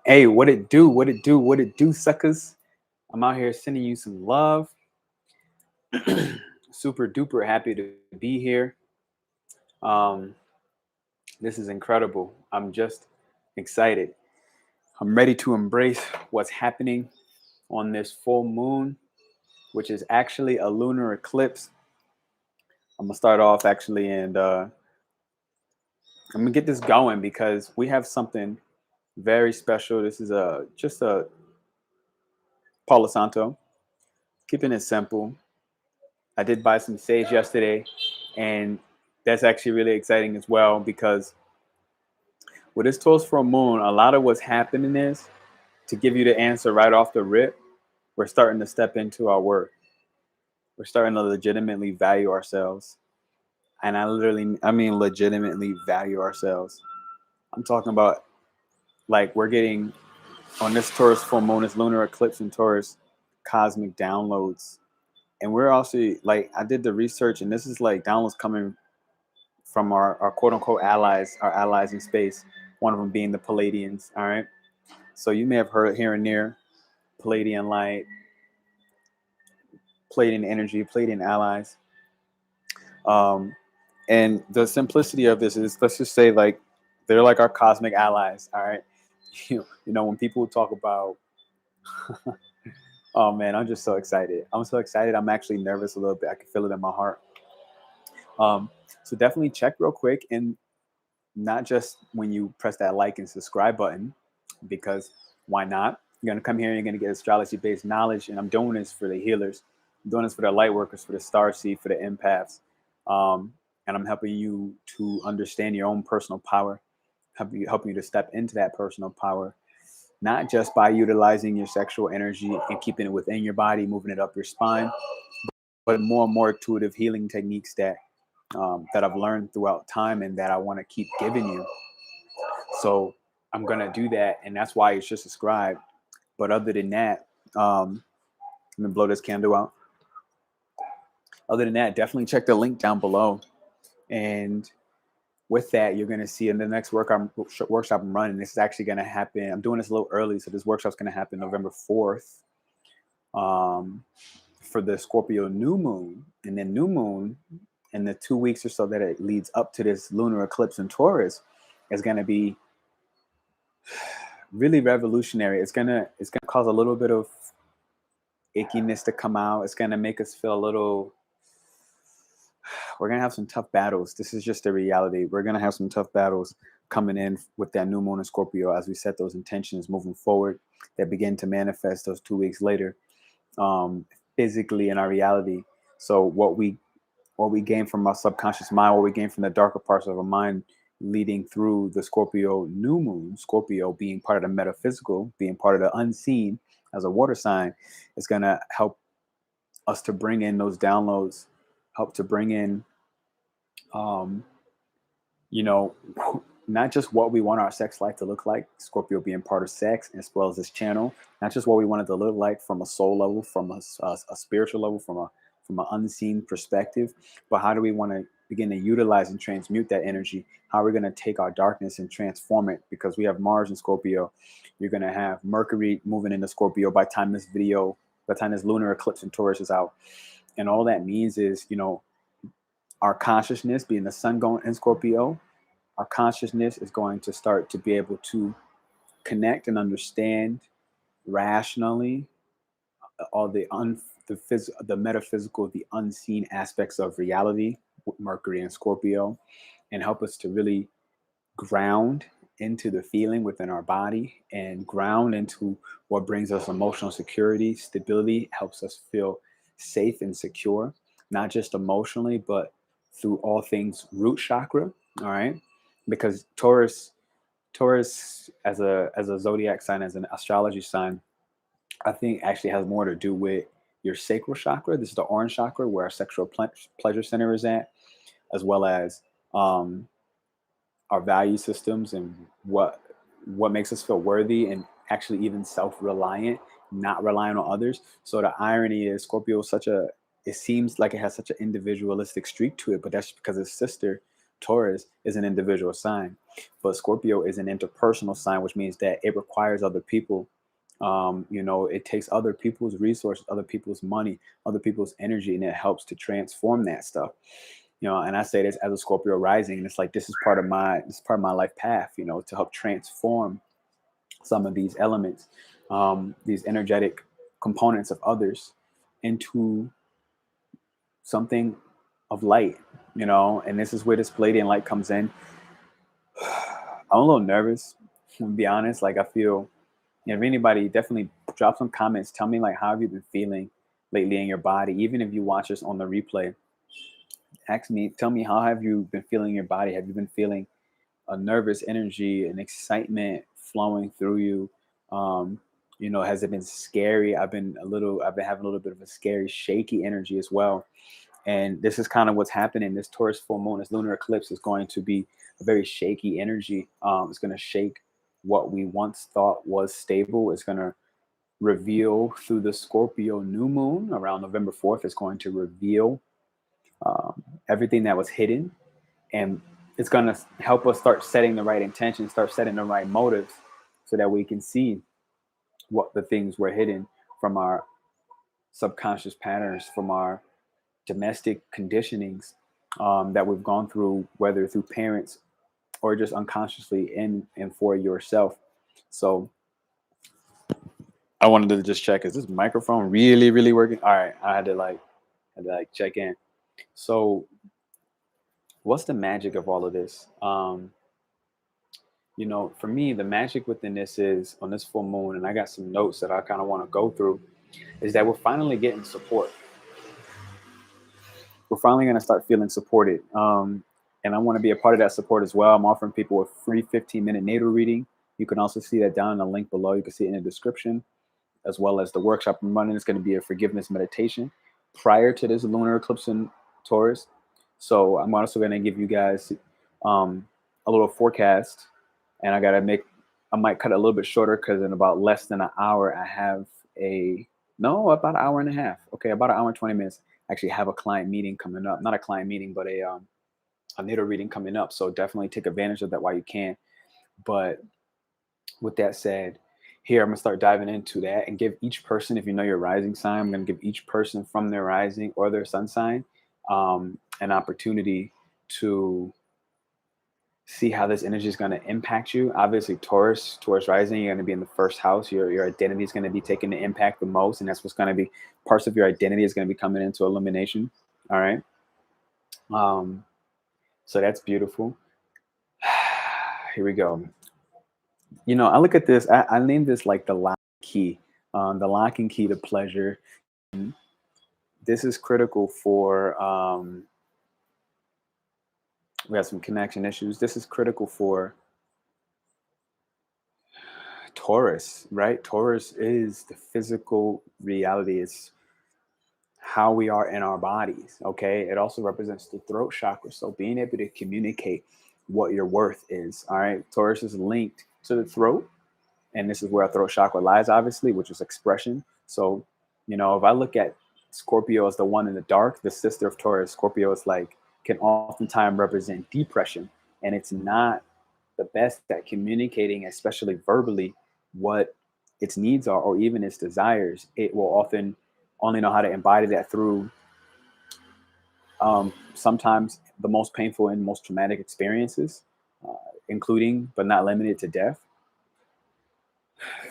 Hey, what it do? What it do? What it do, suckers? I'm out here sending you some love. Super duper happy to be here. Um, this is incredible. I'm just excited. I'm ready to embrace what's happening on this full moon, which is actually a lunar eclipse. I'm gonna start off actually, and I'm gonna get this going because we have something very special. This is just a Palo Santo, keeping it simple. I did buy some sage yesterday, and that's actually really exciting as well because with this Taurus full moon, a lot of what's happening is to give you the answer right off the rip. We're starting to step into our worth. We're starting to legitimately value ourselves, and I mean legitimately value ourselves. I'm talking about like we're getting on this Taurus full moon, this lunar eclipse in Taurus, cosmic downloads. And we're also like, I did the research, and this is like downloads coming from our quote unquote allies, our allies in space, one of them being the Pleiadians. All right. So you may have heard here and there Pleiadian light, Pleiadian energy, Pleiadian allies. And the simplicity of this is, let's just say, like, they're like our cosmic allies. All right. You know, when people talk about, oh man, I'm just so excited. I'm so excited. I'm actually nervous a little bit. I can feel it in my heart. So definitely check real quick, and not just when you press that like and subscribe button, because why not? You're going to come here and you're going to get astrology-based knowledge, and I'm doing this for the healers. I'm doing this for the light workers, for the starseed, for the empaths. And I'm helping you to understand your own personal power, helping you to step into that personal power, not just by utilizing your sexual energy and keeping it within your body, moving it up your spine, but more and more intuitive healing techniques that I've learned throughout time and that I want to keep giving you. So I'm going to do that. And that's why you should subscribe. But other than that, let me blow this candle out. Other than that, definitely check the link down below. And with that, you're going to see in the next workshop I'm running, this is actually going to happen. I'm doing this a little early. So this workshop's going to happen November 4th for the Scorpio new moon. And then new moon, in the 2 weeks or so that it leads up to this lunar eclipse in Taurus, is going to be really revolutionary. It's gonna cause a little bit of ickiness to come out. It's gonna make us feel a little. We're gonna have some tough battles. This is just the reality. We're gonna have some tough battles coming in with that new moon in Scorpio as we set those intentions moving forward that begin to manifest those 2 weeks later, physically in our reality. So what we gain from our subconscious mind, what we gain from the darker parts of our mind, leading through the Scorpio new moon, Scorpio being part of the metaphysical, being part of the unseen as a water sign, is going to help us to bring in those downloads, help to bring in, not just what we want our sex life to look like, Scorpio being part of sex, as well as this channel, not just what we want it to look like from a soul level, from a spiritual level, from an unseen perspective, but how do we want to begin to utilize and transmute that energy? How are we going to take our darkness and transform it? Because we have Mars in Scorpio. You're going to have Mercury moving into Scorpio by the time this lunar eclipse in Taurus is out. And all that means is, our consciousness, being the sun going in Scorpio, our consciousness is going to start to be able to connect and understand rationally all the metaphysical, the unseen aspects of reality, Mercury and Scorpio, and help us to really ground into the feeling within our body and ground into what brings us emotional security, stability, helps us feel safe and secure, not just emotionally, but through all things root chakra. All right. Because Taurus as a zodiac sign, as an astrology sign, I think actually has more to do with your sacral chakra. This is the orange chakra where our sexual pleasure center is at, as well as our value systems and what makes us feel worthy and actually even self-reliant, not relying on others. So the irony is Scorpio is it seems like it has such an individualistic streak to it, but that's because its sister Taurus is an individual sign, but Scorpio is an interpersonal sign, which means that it requires other people. It takes other people's resources, other people's money, other people's energy, and it helps to transform that stuff. And I say this as a Scorpio rising, and it's like this is part of my life path, to help transform some of these elements, these energetic components of others into something of light, and this is where this Pleiadian light comes in. I'm a little nervous, to be honest. Like I feel, if anybody, definitely drop some comments. Tell me like how have you been feeling lately in your body? Even if you watch this on the replay, tell me how have you been feeling in your body? Have you been feeling a nervous energy and excitement flowing through you? Has it been scary? I've been having a little bit of a scary, shaky energy as well. And this is kind of what's happening. This Taurus full moon, this lunar eclipse is going to be a very shaky energy. It's going to shake what we once thought was stable. It's going to reveal through the Scorpio new moon around November 4th. It's going to reveal everything that was hidden. And it's going to help us start setting the right intentions, start setting the right motives so that we can see what the things were hidden from our subconscious patterns, from our domestic conditionings that we've gone through, whether through parents or just unconsciously in and for yourself. So I wanted to just check, is this microphone really, really working? All right. I had to check in. So what's the magic of all of this? For me, the magic within this is on this full moon, and I got some notes that I kind of want to go through, is that we're finally getting support. We're finally going to start feeling supported. And I want to be a part of that support as well. I'm offering people a free 15-minute natal reading. You can also see that down in the link below. You can see it in the description, as well as the workshop I'm running. It's going to be a forgiveness meditation prior to this lunar eclipse in Taurus. So I'm also going to give you guys a little forecast, and I might cut it a little bit shorter because in about less than an hour, I have about an hour and a half. Okay, about an hour and 20 minutes. I actually have a client meeting coming up. Not a client meeting, but a natal reading coming up. So definitely take advantage of that while you can. But with that said, here I'm going to start diving into that and give each person, if you know your rising sign, I'm going to give each person from their rising or their sun sign an opportunity to see how this energy is going to impact you. Obviously, Taurus rising, you're going to be in the first house. Your identity is going to be taking the impact the most, and that's what's going to be parts of your identity is going to be coming into illumination. All right. So that's beautiful. Here we go. I look at this. I named this like the lock key, the locking key to pleasure. This is critical for. We have some connection issues. This is critical for Taurus, right? Taurus is the physical reality. It's how we are in our bodies. Okay. It also represents the throat chakra. So being able to communicate what your worth is. All right. Taurus is linked to the throat. And this is where our throat chakra lies, obviously, which is expression. So, if I look at Scorpio as the one in the dark, the sister of Taurus, Scorpio is can oftentimes represent depression. And it's not the best at communicating, especially verbally, what its needs are or even its desires. It will often only know how to embody that through sometimes the most painful and most traumatic experiences, including but not limited to death,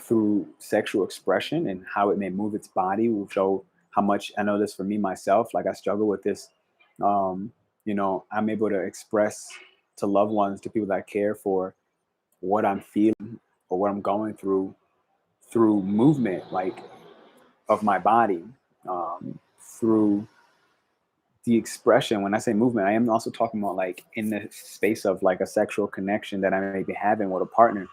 through sexual expression and how it may move its body will show how much. I know this for me myself, like I struggle with this. I'm able to express to loved ones, to people that I care for, what I'm feeling or what I'm going through movement, like of my body, through the expression. When I say movement, I am also talking about like in the space of like a sexual connection that I may be having with a partner.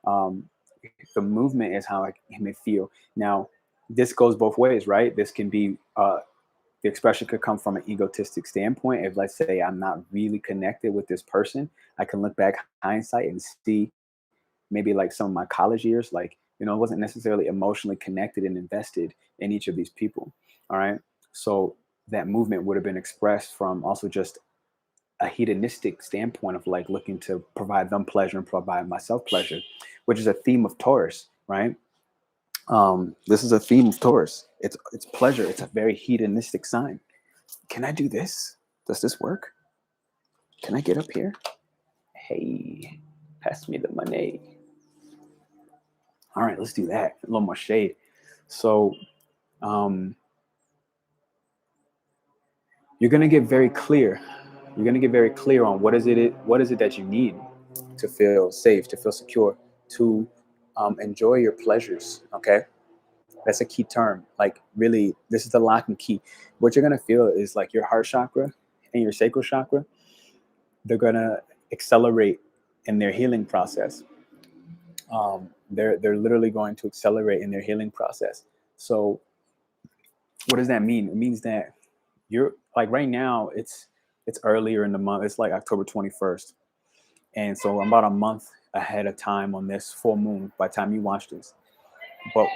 The movement is how I may feel. Now, this goes both ways, right? This can be the expression could come from an egotistic standpoint. If, let's say, I'm not really connected with this person, I can look back hindsight and see maybe like some of my college years, like, I wasn't necessarily emotionally connected and invested in each of these people. All right. So that movement would have been expressed from also just a hedonistic standpoint of like looking to provide them pleasure and provide myself pleasure, which is a theme of Taurus, right? This is a theme of Taurus. It's pleasure. It's a very hedonistic sign. Can I do this? Does this work? Can I get up here? Hey, pass me the money. All right, let's do that. A little more shade. So you're gonna get very clear. You're gonna get very clear on what is it that you need to feel safe, to feel secure, to enjoy your pleasures. Okay, that's a key term. Like really, this is the lock and key. What you're gonna feel is like your heart chakra and your sacral chakra. They're gonna accelerate in their healing process. They're literally going to accelerate in their healing process. So what does that mean? It means that you're like right now it's earlier in the month. It's like October 21st. And so I'm about a month ahead of time on this full moon by the time you watch this. But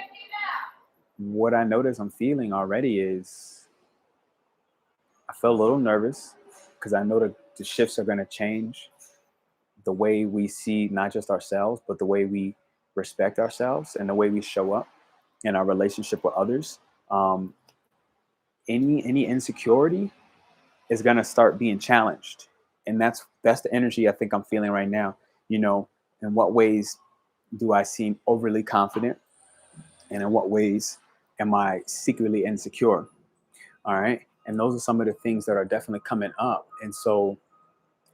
what I notice I'm feeling already is I feel a little nervous because I know the shifts are going to change the way we see not just ourselves, but the way we respect ourselves and the way we show up in our relationship with others. Any insecurity is going to start being challenged, and that's the energy I think I'm feeling right now. You know, in what ways do I seem overly confident, and in what ways am I secretly insecure? All right, and those are some of the things that are definitely coming up. And so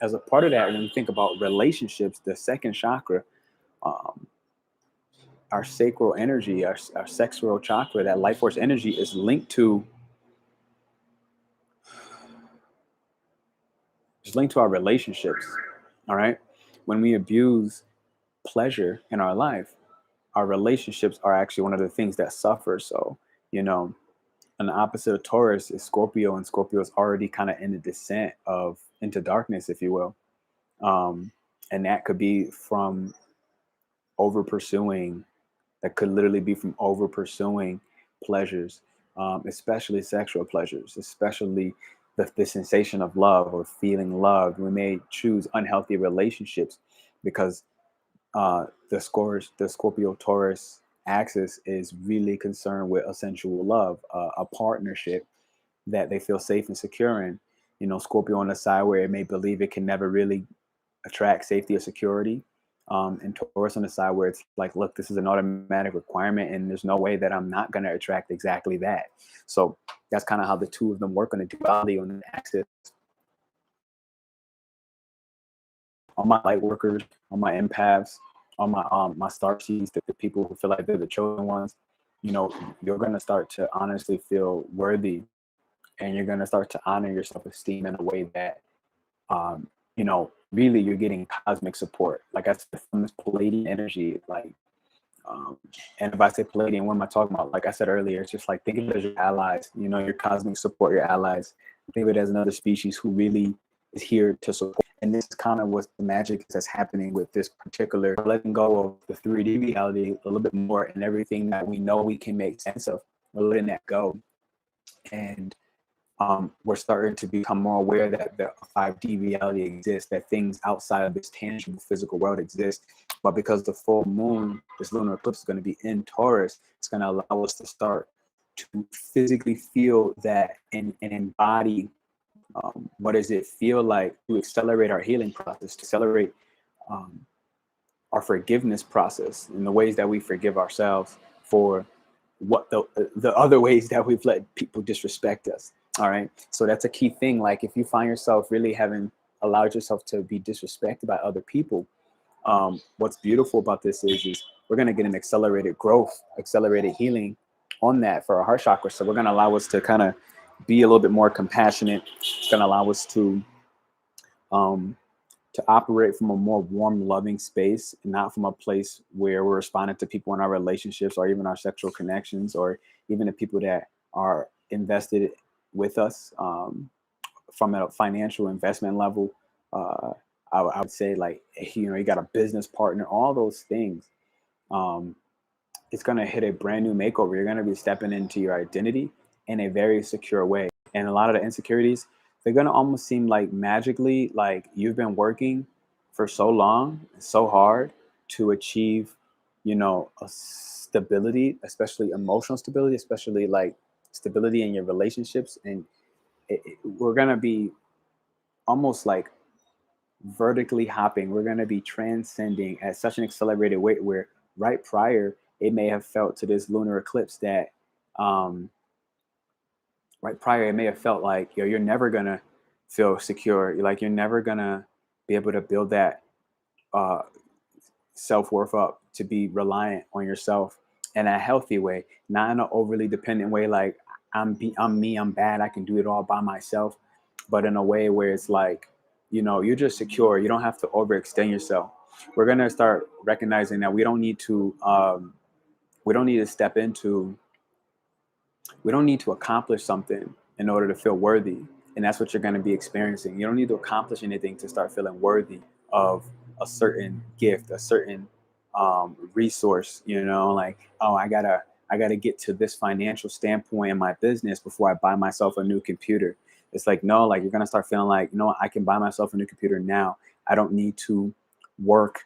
as a part of that, when we think about relationships, the second chakra, um, our sacral energy, our sexual chakra, that life force energy is linked to our relationships. All right. When we abuse pleasure in our life, our relationships are actually one of the things that suffer. So, you know, an opposite of Taurus is Scorpio, and Scorpio is already kind of in the descent of into darkness, if you will. And that could be from over pursuing, that could literally be from over pursuing pleasures, especially sexual pleasures, especially the sensation of love or feeling loved. We may choose unhealthy relationships because the Scorpio Taurus axis is really concerned with a sensual love, a partnership that they feel safe and secure in. You know, Scorpio on the side where it may believe it can never really attract safety or security. And Taurus on the side where it's like, look, this is an automatic requirement, and there's no way that I'm not going to attract exactly that. So that's kind of how the two of them work on the duality on the axis. All my light workers, all my empaths, all my star seeds, the people who feel like they're the chosen ones, you know, you're going to start to honestly feel worthy, and you're going to start to honor your self-esteem in a way that you know, really you're getting cosmic support. Like I said, from this Pleiadian energy, like, and if I say Pleiadian, what am I talking about? Like I said earlier, it's just like, think of it as your allies, you know, your cosmic support, your allies. Think of it as another species who really is here to support. And this is kind of what the magic that's happening with this particular letting go of the 3D reality a little bit more, and everything that we know we can make sense of. We're letting that go. And we're starting to become more aware that the 5D reality exists, that things outside of this tangible physical world exist. But because the full moon, this lunar eclipse, is going to be in Taurus, it's going to allow us to start to physically feel that and embody what does it feel like to accelerate our healing process, to accelerate our forgiveness process in the ways that we forgive ourselves for what the other ways that we've let people disrespect us. All right. So that's a key thing. Like if you find yourself really having allowed yourself to be disrespected by other people, what's beautiful about this is we're going to get an accelerated growth, accelerated healing on that for our heart chakra. So we're going to allow us to kind of be a little bit more compassionate. It's going to allow us to operate from a more warm, loving space, and not from a place where we're responding to people in our relationships or even our sexual connections, or even the people that are invested with us from a financial investment level. I would say, like, you know, you got a business partner, all those things. It's going to hit a brand new makeover. You're going to be stepping into your identity in a very secure way. And a lot of the insecurities, they're going to almost seem like magically, like you've been working for so long, so hard to achieve, you know, a stability, especially emotional stability, especially like stability in your relationships. And we're going to be almost like vertically hopping. We're going to be transcending at such an accelerated rate where right prior, it may have felt to this lunar eclipse that, um, right prior, it may have felt like, yo, you're never going to feel secure. You're never going to be able to build that uh, self-worth up to be reliant on yourself in a healthy way, not in an overly dependent way. Like I'm me, I'm bad, I can do it all by myself, but in a way where it's like, you know, you're just secure. You don't have to overextend yourself. We're going to start recognizing that we don't need to step into we don't need to accomplish something in order to feel worthy. And that's what you're going to be experiencing. You don't need to accomplish anything to start feeling worthy of a certain gift, a certain resource, you know, like, oh, I gotta get to this financial standpoint in my business before I buy myself a new computer. It's like, no, like you're going to start feeling like, you know, I can buy myself a new computer now. I don't need to work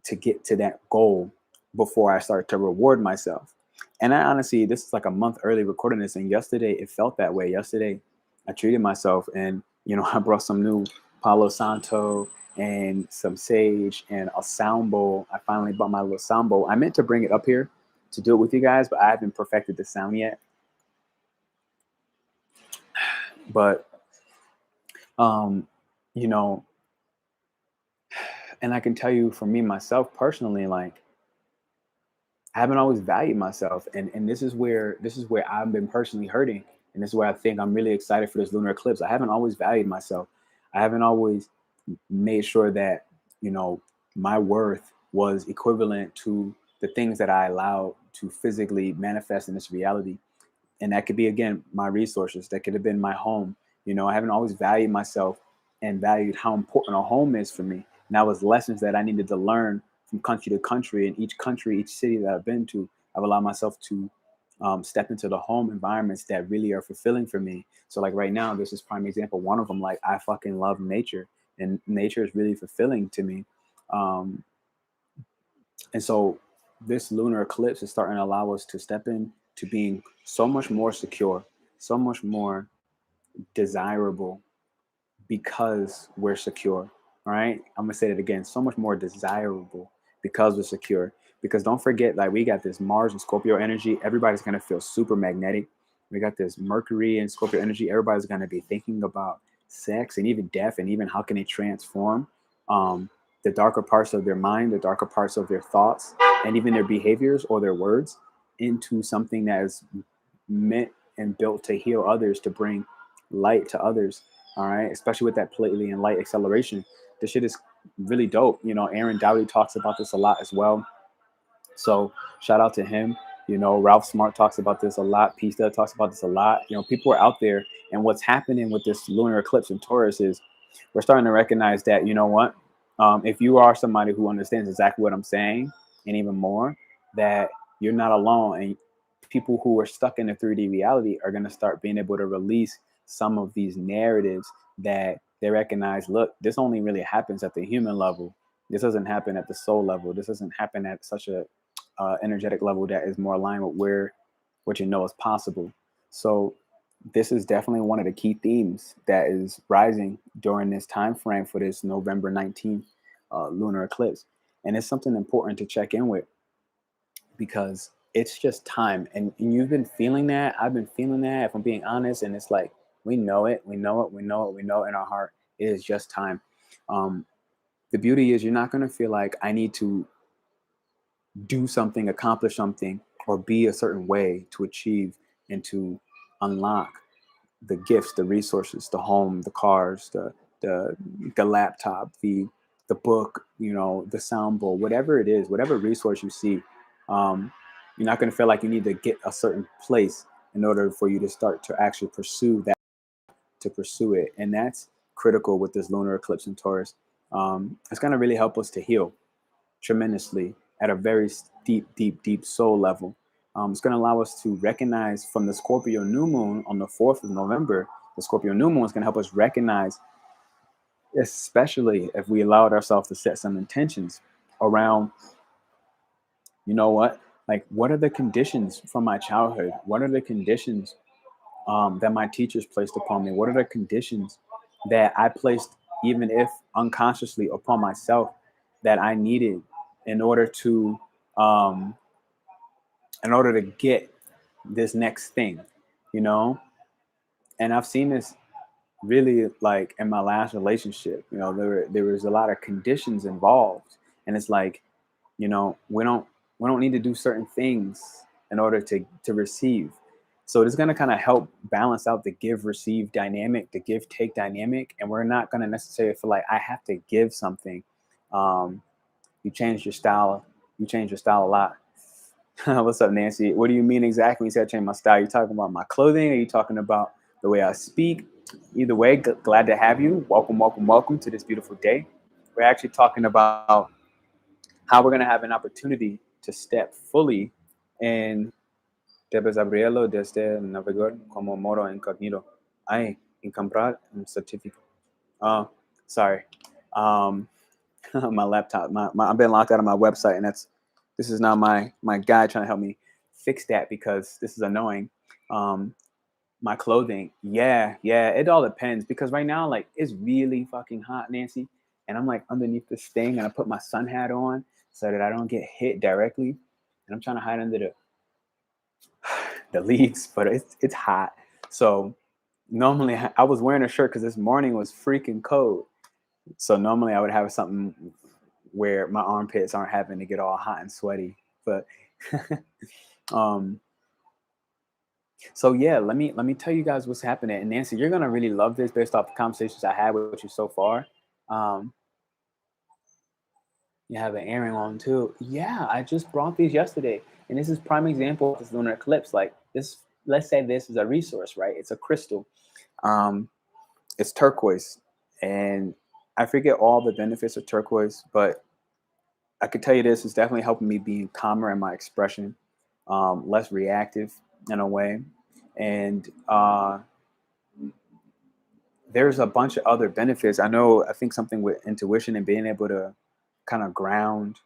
to get to that goal before I start to reward myself. And I honestly, this is like a month early recording this, and yesterday it felt that way. Yesterday, I treated myself, and you know, I brought some new Palo Santo and some sage and a sound bowl. I finally bought my little sound bowl. I meant to bring it up here to do it with you guys, but I haven't perfected the sound yet. But you know, and I can tell you for me myself personally, like I haven't always valued myself, and this is where I've been personally hurting, and this is where I think I'm really excited for this lunar eclipse. I haven't always valued myself. I haven't always made sure that, you know, my worth was equivalent to the things that I allowed to physically manifest in this reality. And that could be, again, my resources. That could have been my home. You know, I haven't always valued myself and valued how important a home is for me. And that was lessons that I needed to learn from country to country. And each country, each city that I've been to, I've allowed myself to step into the home environments that really are fulfilling for me. So like right now, this is prime example. One of them, like I fucking love nature, and nature is really fulfilling to me. Um, and so this lunar eclipse is starting to allow us to step in to being so much more secure, so much more desirable because we're secure. All right. I'm going to say it again. So much more desirable because we're secure. Because don't forget, like, we got this Mars and Scorpio energy. Everybody's going to feel super magnetic. We got this Mercury and Scorpio energy. Everybody's going to be thinking about sex and even death, and even how can they transform the darker parts of their mind, the darker parts of their thoughts, and even their behaviors or their words into something that is meant and built to heal others, to bring light to others. All right, especially with that Pleiadian light acceleration. This shit is really dope. You know, Aaron Dowdy talks about this a lot as well. So shout out to him. You know, Ralph Smart talks about this a lot. Pista talks about this a lot. You know, people are out there, and what's happening with this lunar eclipse in Taurus is we're starting to recognize that, you know what, if you are somebody who understands exactly what I'm saying, and even more, that you're not alone, and people who are stuck in the 3D reality are going to start being able to release some of these narratives that they recognize. Look, this only really happens at the human level. This doesn't happen at the soul level. This doesn't happen at such a energetic level that is more aligned with where what you know is possible. So this is definitely one of the key themes that is rising during this time frame for this November 19th lunar eclipse. And it's something important to check in with, because it's just time. And you've been feeling that. I've been feeling that, if I'm being honest. And it's like, we know it, we know it, we know it, we know it in our heart. It is just time. The beauty is, you're not going to feel like I need to do something, accomplish something, or be a certain way to achieve and to unlock the gifts, the resources, the home, the cars, the laptop, the book, you know, the sound bowl, whatever it is, whatever resource you see. You're not going to feel like you need to get a certain place in order for you to start to actually pursue that, to pursue it. And that's critical with this lunar eclipse in Taurus. It's going to really help us to heal tremendously at a very deep, deep, deep soul level. It's going to allow us to recognize from the Scorpio new moon on the 4th of November The Scorpio new moon is going to help us recognize, especially if we allowed ourselves to set some intentions around, you know what, like what are the conditions from my childhood? What are the conditions that my teachers placed upon me? What are the conditions that I placed, even if unconsciously, upon myself that I needed in order to get this next thing, you know? And I've seen this really like in my last relationship. You know, there was a lot of conditions involved, and it's like, you know, we don't need to do certain things in order to receive. So it's going to kind of help balance out the give receive dynamic, the give take dynamic, and we're not going to necessarily feel like I have to give something. You change your style. You change your style a lot. What's up, Nancy? What do you mean exactly when you say I change my style? Are you talking about my clothing? Are you talking about the way I speak? Either way, glad to have you. Welcome, welcome, welcome to this beautiful day. We're actually talking about how we're going to have an opportunity to step fully in debes abrirlo desde el navegador como modo incognito. Ay, en comprar un certificado. Oh, sorry. My laptop, I've been locked out of my website, and this is now my guy trying to help me fix that because this is annoying. My clothing, yeah, it all depends, because right now, like, it's really fucking hot, Nancy, and I'm like underneath this thing, and I put my sun hat on so that I don't get hit directly, and I'm trying to hide under the leaves, but it's hot. So normally I was wearing a shirt because this morning was freaking cold. So normally I would have something where my armpits aren't having to get all hot and sweaty. But so yeah, let me tell you guys what's happening. And Nancy, you're gonna really love this based off the conversations I had with you so far. You have an earring on too. Yeah, I just brought these yesterday, and this is prime example of this lunar eclipse. Like this, let's say this is a resource, right? It's a crystal. It's turquoise, and I forget all the benefits of turquoise, but I could tell you this is definitely helping me be calmer in my expression, less reactive in a way, and there's a bunch of other benefits. I think something with intuition and being able to kind of ground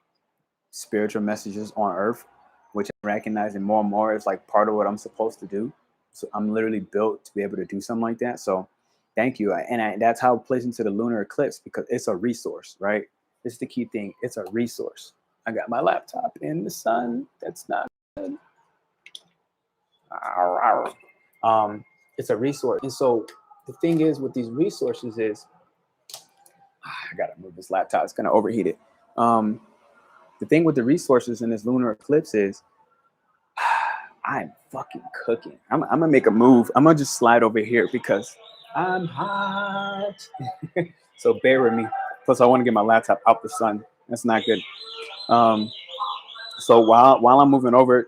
spiritual messages on earth, which I'm recognizing more and more is like part of what I'm supposed to do. So I'm literally built to be able to do something like that. So thank you. That's how it plays into the lunar eclipse, because it's a resource, right? This is the key thing. It's a resource. I got my laptop in the sun. That's not good. It's a resource. And so the thing is with these resources is, I got to move this laptop. It's going to overheat it. The thing with the resources in this lunar eclipse is I'm fucking cooking. I'm going to make a move. I'm going to just slide over here because I'm hot. So bear with me. Plus, I want to get my laptop out the sun. That's not good. So while I'm moving over,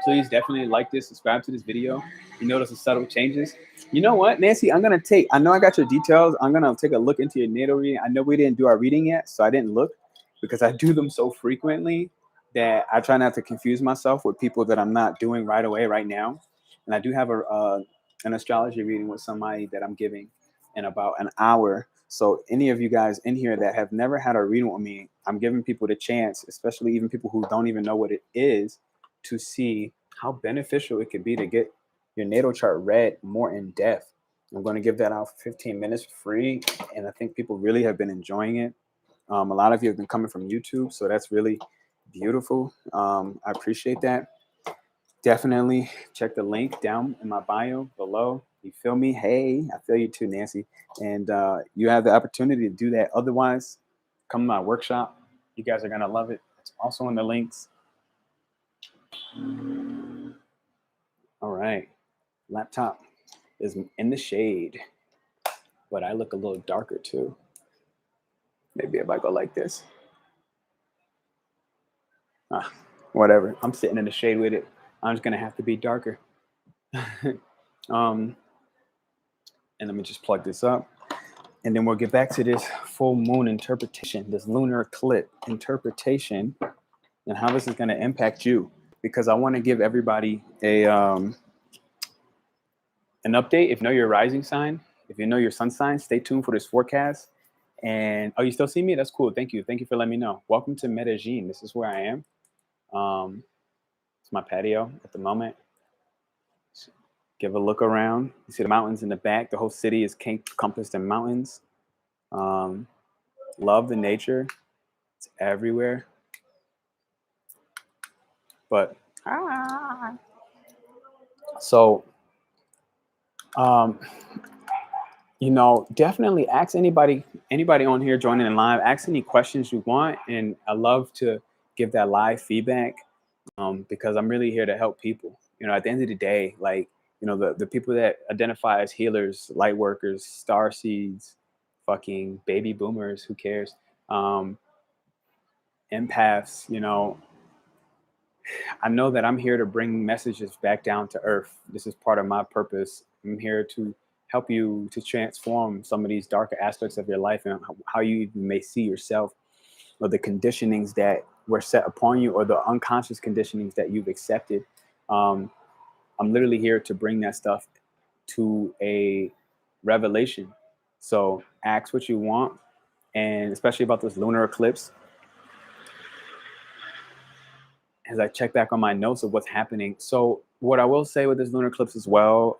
please definitely like this, subscribe to this video. You notice the subtle changes. You know what, Nancy? I know I got your details. I'm going to take a look into your natal reading. I know we didn't do our reading yet, so I didn't look because I do them so frequently that I try not to confuse myself with people that I'm not doing right away, right now. And I do have an astrology reading with somebody that I'm giving in about an hour. So any of you guys in here that have never had a reading with me, I'm giving people the chance, especially even people who don't even know what it is, to see how beneficial it could be to get your natal chart read more in depth. I'm going to give that out for 15 minutes free, and I think people really have been enjoying it. A lot of you have been coming from YouTube, so that's really beautiful. I appreciate that. Definitely check the link down in my bio below. You feel me? Hey, I feel you too, Nancy. And you have the opportunity to do that. Otherwise, come to my workshop. You guys are going to love it. It's also in the links. All right. Laptop is in the shade, but I look a little darker too. Maybe if I go like this. Whatever. I'm sitting in the shade with it. I'm just going to have to be darker. And let me just plug this up. And then we'll get back to this full moon interpretation, this lunar eclipse interpretation, and how this is going to impact you. Because I want to give everybody a an update. If you know your rising sign, if you know your sun sign, stay tuned for this forecast. And oh, you still see me? That's cool. Thank you. Thank you for letting me know. Welcome to Medellin. This is where I am. It's my patio at the moment. Give a look around. You see the mountains in the back. The whole city is encompassed in mountains. Love the nature. It's everywhere. But so, you know, definitely ask anybody on here joining in live. Ask any questions you want, and I love to give that live feedback because I'm really here to help people. You know, at the end of the day, like, you know, the people that identify as healers, light workers, star seeds, fucking baby boomers, who cares? Empaths, you know, I know that I'm here to bring messages back down to earth. This is part of my purpose. I'm here to help you to transform some of these darker aspects of your life and how you even may see yourself, or the conditionings that were set upon you, or the unconscious conditionings that you've accepted. I'm literally here to bring that stuff to a revelation. So ask what you want, and especially about this lunar eclipse. As I check back on my notes of what's happening. So what I will say with this lunar eclipse as well,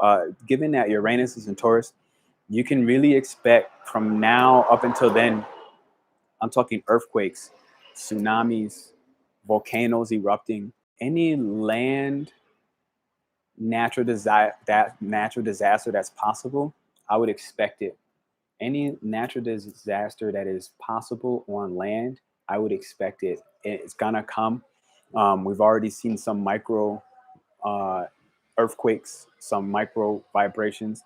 given that Uranus is in Taurus, you can really expect from now up until then, I'm talking earthquakes, tsunamis, volcanoes erupting, any land natural disaster that's possible, I would expect it. Any natural disaster that is possible on land, I would expect it. It's gonna come. We've already seen some micro earthquakes, some micro vibrations,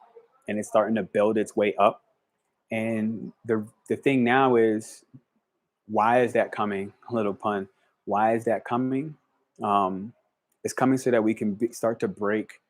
and it's starting to build its way up. And the thing now is, why is that coming? A little pun. Why is that coming? It's coming so that we can start to break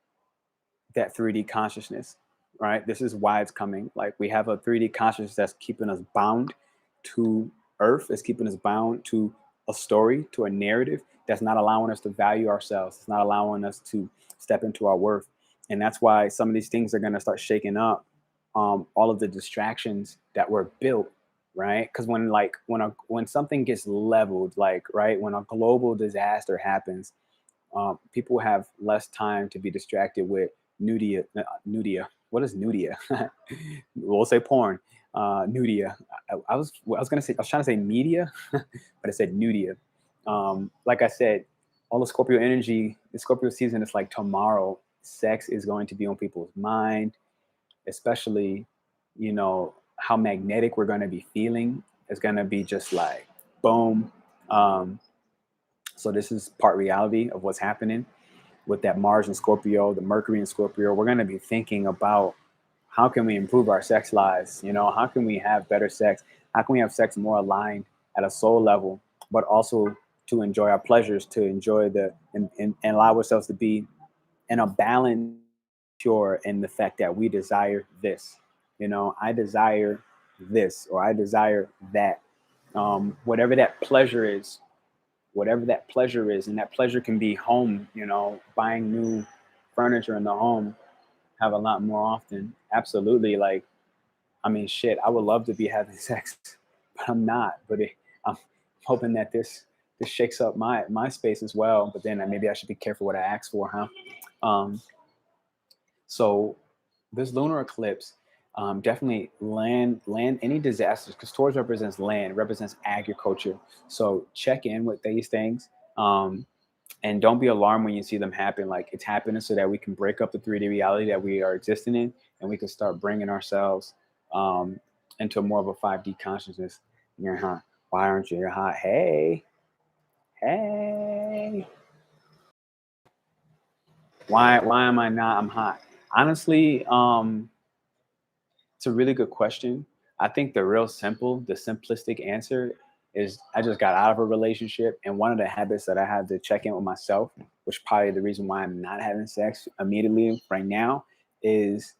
that 3D consciousness, right? This is why it's coming. Like, we have a 3D consciousness that's keeping us bound to earth. It's keeping us bound to a story, to a narrative that's not allowing us to value ourselves. It's not allowing us to step into our worth. And that's why some of these things are going to start shaking up all of the distractions that were built, right? Because when something gets leveled, like, right, when a global disaster happens, people have less time to be distracted with nudity. What is nudity? We'll say porn. Nudity. I was trying to say media, but I said nudity. Like I said, all the Scorpio energy, the Scorpio season is like tomorrow. Sex is going to be on people's mind, especially, you know, how magnetic we're going to be feeling. It's going to be just like boom. So this is part reality of what's happening with that Mars in Scorpio, the Mercury in Scorpio. We're going to be thinking about how can we improve our sex lives? You know, how can we have better sex? How can we have sex more aligned at a soul level, but also to enjoy our pleasures, to enjoy and allow ourselves to be in a balance, pure in the fact that we desire this. You know, I desire this, or I desire that. Whatever that pleasure is, and that pleasure can be home, you know, buying new furniture in the home, have a lot more often. Absolutely. Like, I mean, shit, I would love to be having sex, but I'm not. But I'm hoping that this shakes up my space as well. But then maybe I should be careful what I ask for, huh? So this lunar eclipse, definitely land any disasters, because Taurus represents land, represents agriculture. So check in with these things, and don't be alarmed when you see them happen. Like, it's happening so that we can break up the 3D reality that we are existing in, and we can start bringing ourselves into more of a 5D consciousness. You're hot. Why aren't you? You're hot. Hey. Why am I not? I'm hot. Honestly, it's a really good question. I think the simplistic answer is, I just got out of a relationship, and one of the habits that I had to check in with myself, which probably the reason why I'm not having sex immediately right now, is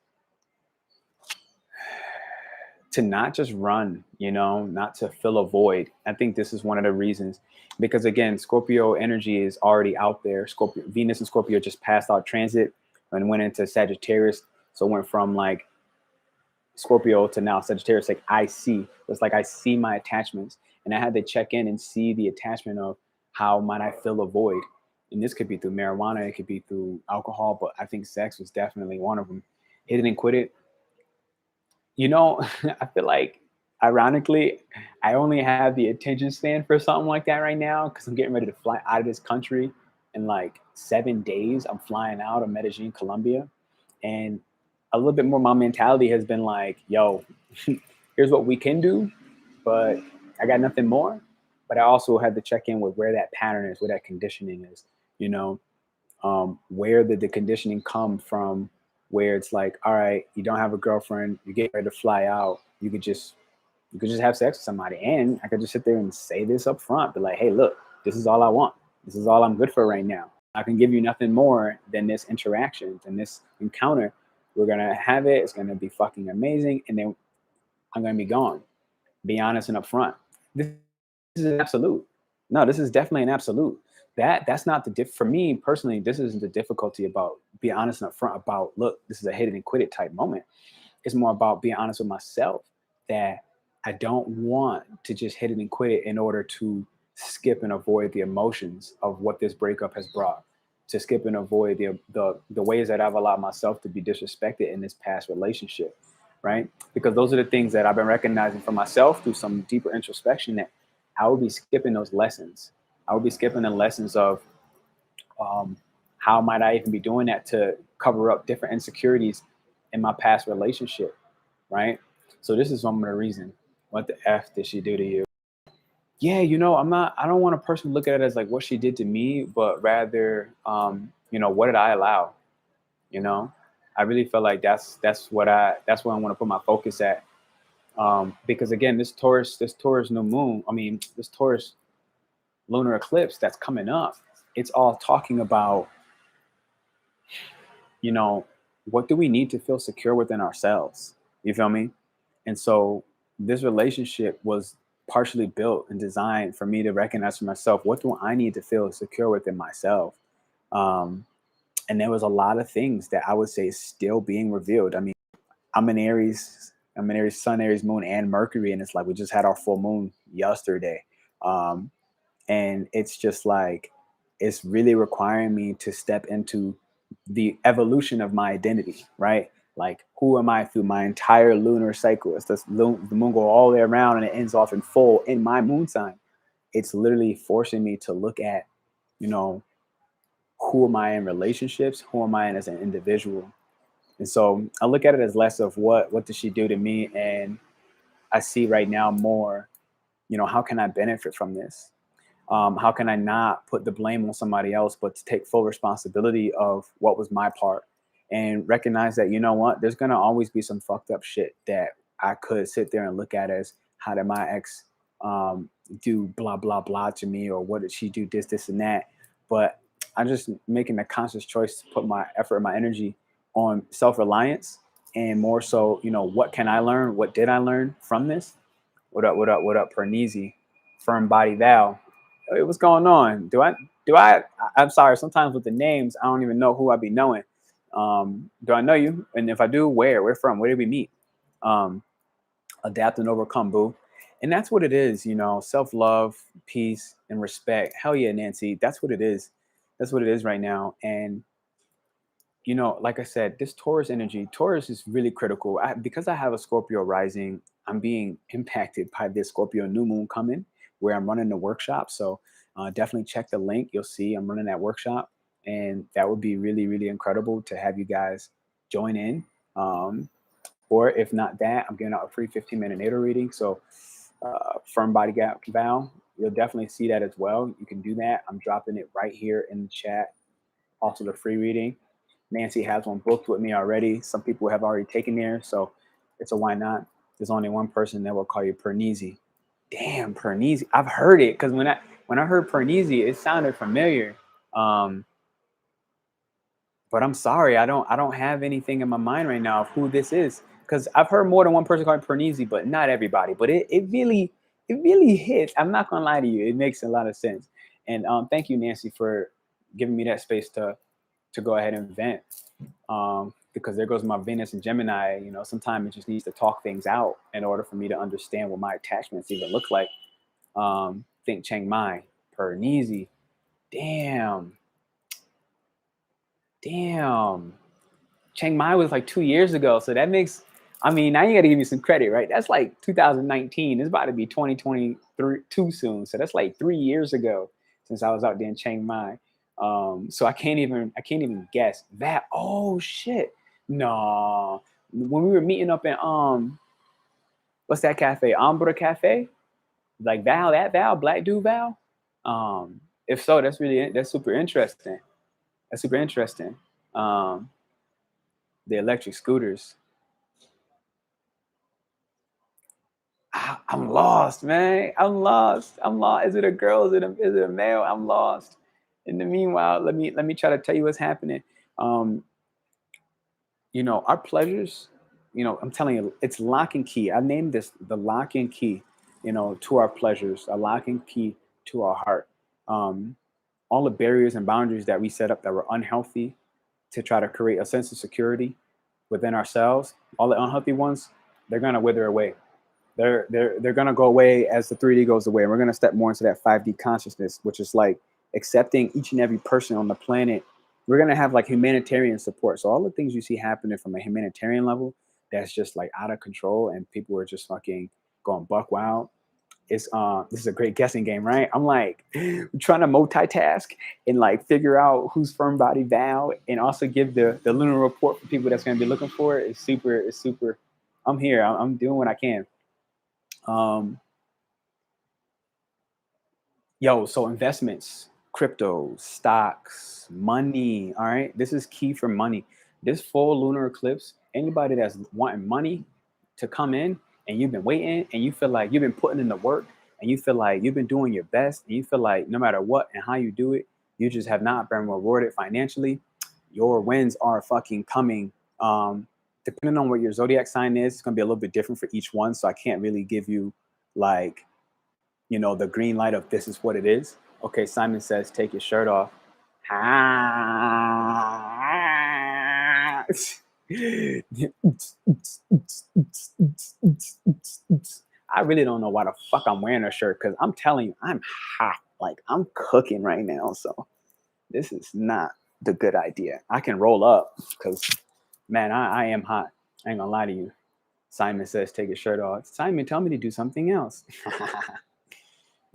to not just run, you know, not to fill a void. I think this is one of the reasons, because again, Scorpio energy is already out there. Venus and Scorpio just passed out transit and went into Sagittarius. So it went from like Scorpio to now Sagittarius. Like I see, it's like I see my attachments, and I had to check in and see the attachment of how might I fill a void. And this could be through marijuana, it could be through alcohol, but I think sex was definitely one of them. Hit it and quit it. You know, I feel like, ironically, I only have the attention span for something like that right now because I'm getting ready to fly out of this country in like 7 days. I'm flying out of Medellin, Colombia, and a little bit more my mentality has been like, yo, here's what we can do, but I got nothing more. But I also had to check in with where that pattern is, where that conditioning is, you know, where did the conditioning come from, where it's like, all right, you don't have a girlfriend, you get ready to fly out, you could just have sex with somebody. And I could just sit there and say this up front, be like, hey, look, this is all I want. This is all I'm good for right now. I can give you nothing more than this interaction and this encounter. We're gonna have it, it's gonna be fucking amazing, and then I'm gonna be gone. Be honest and upfront. This is an absolute. No, this is definitely an absolute. That's not the for me personally. This isn't the difficulty about being honest and upfront about, look, this is a hit it and quit it type moment. It's more about being honest with myself that I don't want to just hit it and quit it in order to skip and avoid the emotions of what this breakup has brought, to skip and avoid the ways that I've allowed myself to be disrespected in this past relationship, right? Because those are the things that I've been recognizing for myself through some deeper introspection, that I would be skipping those lessons. I would be skipping the lessons of how might I even be doing that to cover up different insecurities in my past relationship, right? So this is some of the reason. What the F did she do to you? Yeah, you know, I don't want a person to look at it as like what she did to me, but rather, you know, what did I allow? You know, I really feel like that's where I want to put my focus at. Because again, this Taurus new moon, this Taurus lunar eclipse that's coming up, it's all talking about, you know, what do we need to feel secure within ourselves? You feel me? And so this relationship was partially built and designed for me to recognize for myself, what do I need to feel secure within myself? Um, and there was a lot of things that I would say is still being revealed. I mean, I'm an Aries sun, Aries moon, and Mercury. And it's like, we just had our full moon yesterday. Um, and it's just like, it's really requiring me to step into the evolution of my identity, right? Like, who am I through my entire lunar cycle? It's the moon go all the way around and it ends off in full in my moon sign. It's literally forcing me to look at, you know, who am I in relationships? Who am I in as an individual? And so I look at it as less of what did she do to me? And I see right now more, you know, how can I benefit from this? How can I not put the blame on somebody else, but to take full responsibility of what was my part and recognize that, you know what, there's going to always be some fucked up shit that I could sit there and look at as, how did my ex do blah, blah, blah to me? Or what did she do this, and that? But I'm just making a conscious choice to put my effort and my energy on self-reliance, and more so, you know, what can I learn? What did I learn from this? What up, Pernell? Firm body Val. Hey, what's going on? I'm sorry, sometimes with the names, I don't even know who I be knowing. Do I know you? And if I do, where from? Where did we meet? Adapt and overcome, boo. And that's what it is, you know, self-love, peace, and respect. Hell yeah, Nancy. That's what it is. That's what it is right now. And, you know, like I said, this Taurus energy, Taurus is really critical. Because I have a Scorpio rising, I'm being impacted by this Scorpio new moon coming, where I'm running the workshop. So definitely check the link. You'll see I'm running that workshop. And that would be really, really incredible to have you guys join in. Or if not that, I'm giving out a free 15-minute natal reading. So firm body gap Val, you'll definitely see that as well. You can do that. I'm dropping it right here in the chat. Also the free reading. Nancy has one booked with me already. Some people have already taken theirs, so it's a why not. There's only one person that will call you Pernell. Damn, Pernell. I've heard it because when I heard Pernell, it sounded familiar. But I'm sorry, I don't have anything in my mind right now of who this is, because I've heard more than one person call it Pernell, but not everybody. But it really hits. I'm not gonna lie to you, it makes a lot of sense. And thank you, Nancy, for giving me that space to go ahead and vent. because there goes my Venus and Gemini. You know, sometimes it just needs to talk things out in order for me to understand what my attachments even look like. Think Chiang Mai, Pernell. Damn. Chiang Mai was like 2 years ago. So that makes, I mean, now you got to give me some credit, right? That's like 2019. It's about to be 2022 soon. So that's like 3 years ago since I was out there in Chiang Mai. So I can't even guess that. Oh shit. No. When we were meeting up in, what's that cafe? Ambra Cafe? Like Val, Black Dude Val? If so, that's super interesting. That's super interesting. The electric scooters. I'm lost, man. I'm lost. Is it a girl? Is it a male? I'm lost. In the meanwhile, let me try to tell you what's happening. Um, our pleasures. I'm telling you, it's lock and key. I named this the lock and key. To our pleasures, a lock and key to our heart. All the barriers and boundaries that we set up that were unhealthy to try to create a sense of security within ourselves. All the unhealthy ones, they're gonna wither away. They're gonna go away as the 3D goes away. And we're gonna step more into that 5D consciousness, which is like accepting each and every person on the planet. We're gonna have like humanitarian support. So all the things you see happening from a humanitarian level, that's just like out of control, and people are just fucking going buck wild. This is a great guessing game, right? I'm like trying to multitask and like figure out who's firm body Val, and also give the lunar report for people that's gonna be looking for it. It's super. I'm here. I'm doing what I can. So investments, crypto, stocks, money. All right, this is key for money. This full lunar eclipse, anybody that's wanting money to come in, and you've been waiting, and you feel like you've been putting in the work, and you feel like you've been doing your best, and you feel like no matter what and how you do it, you just have not been rewarded financially. Your wins are fucking coming. Depending on what your zodiac sign is, it's gonna be a little bit different for each one. So I can't really give you like the green light of this is what it is. Okay, Simon says, take your shirt off. I really don't know why the fuck I'm wearing a shirt, because I'm telling you, I'm hot. Like, I'm cooking right now. So this is not the good idea. I can roll up because, man, I am hot. I ain't gonna lie to you. Simon says, take your shirt off. Simon, tell me to do something else.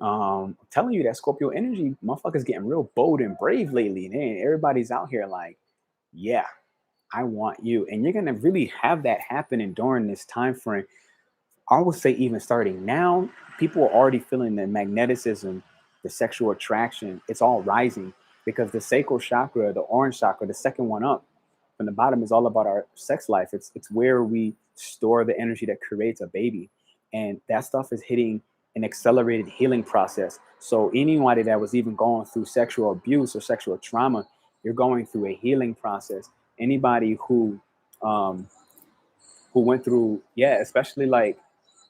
I'm telling you that Scorpio energy, motherfuckers getting real bold and brave lately. And everybody's out here like, yeah, I want you. And you're gonna really have that happening during this time frame. I would say even starting now, people are already feeling the magnetism, the sexual attraction. It's all rising because the sacral chakra, the orange chakra, the second one up from the bottom, is all about our sex life. It's where we store the energy that creates a baby. And that stuff is hitting an accelerated healing process. So anybody that was even going through sexual abuse or sexual trauma, you're going through a healing process. Anybody who went through, especially like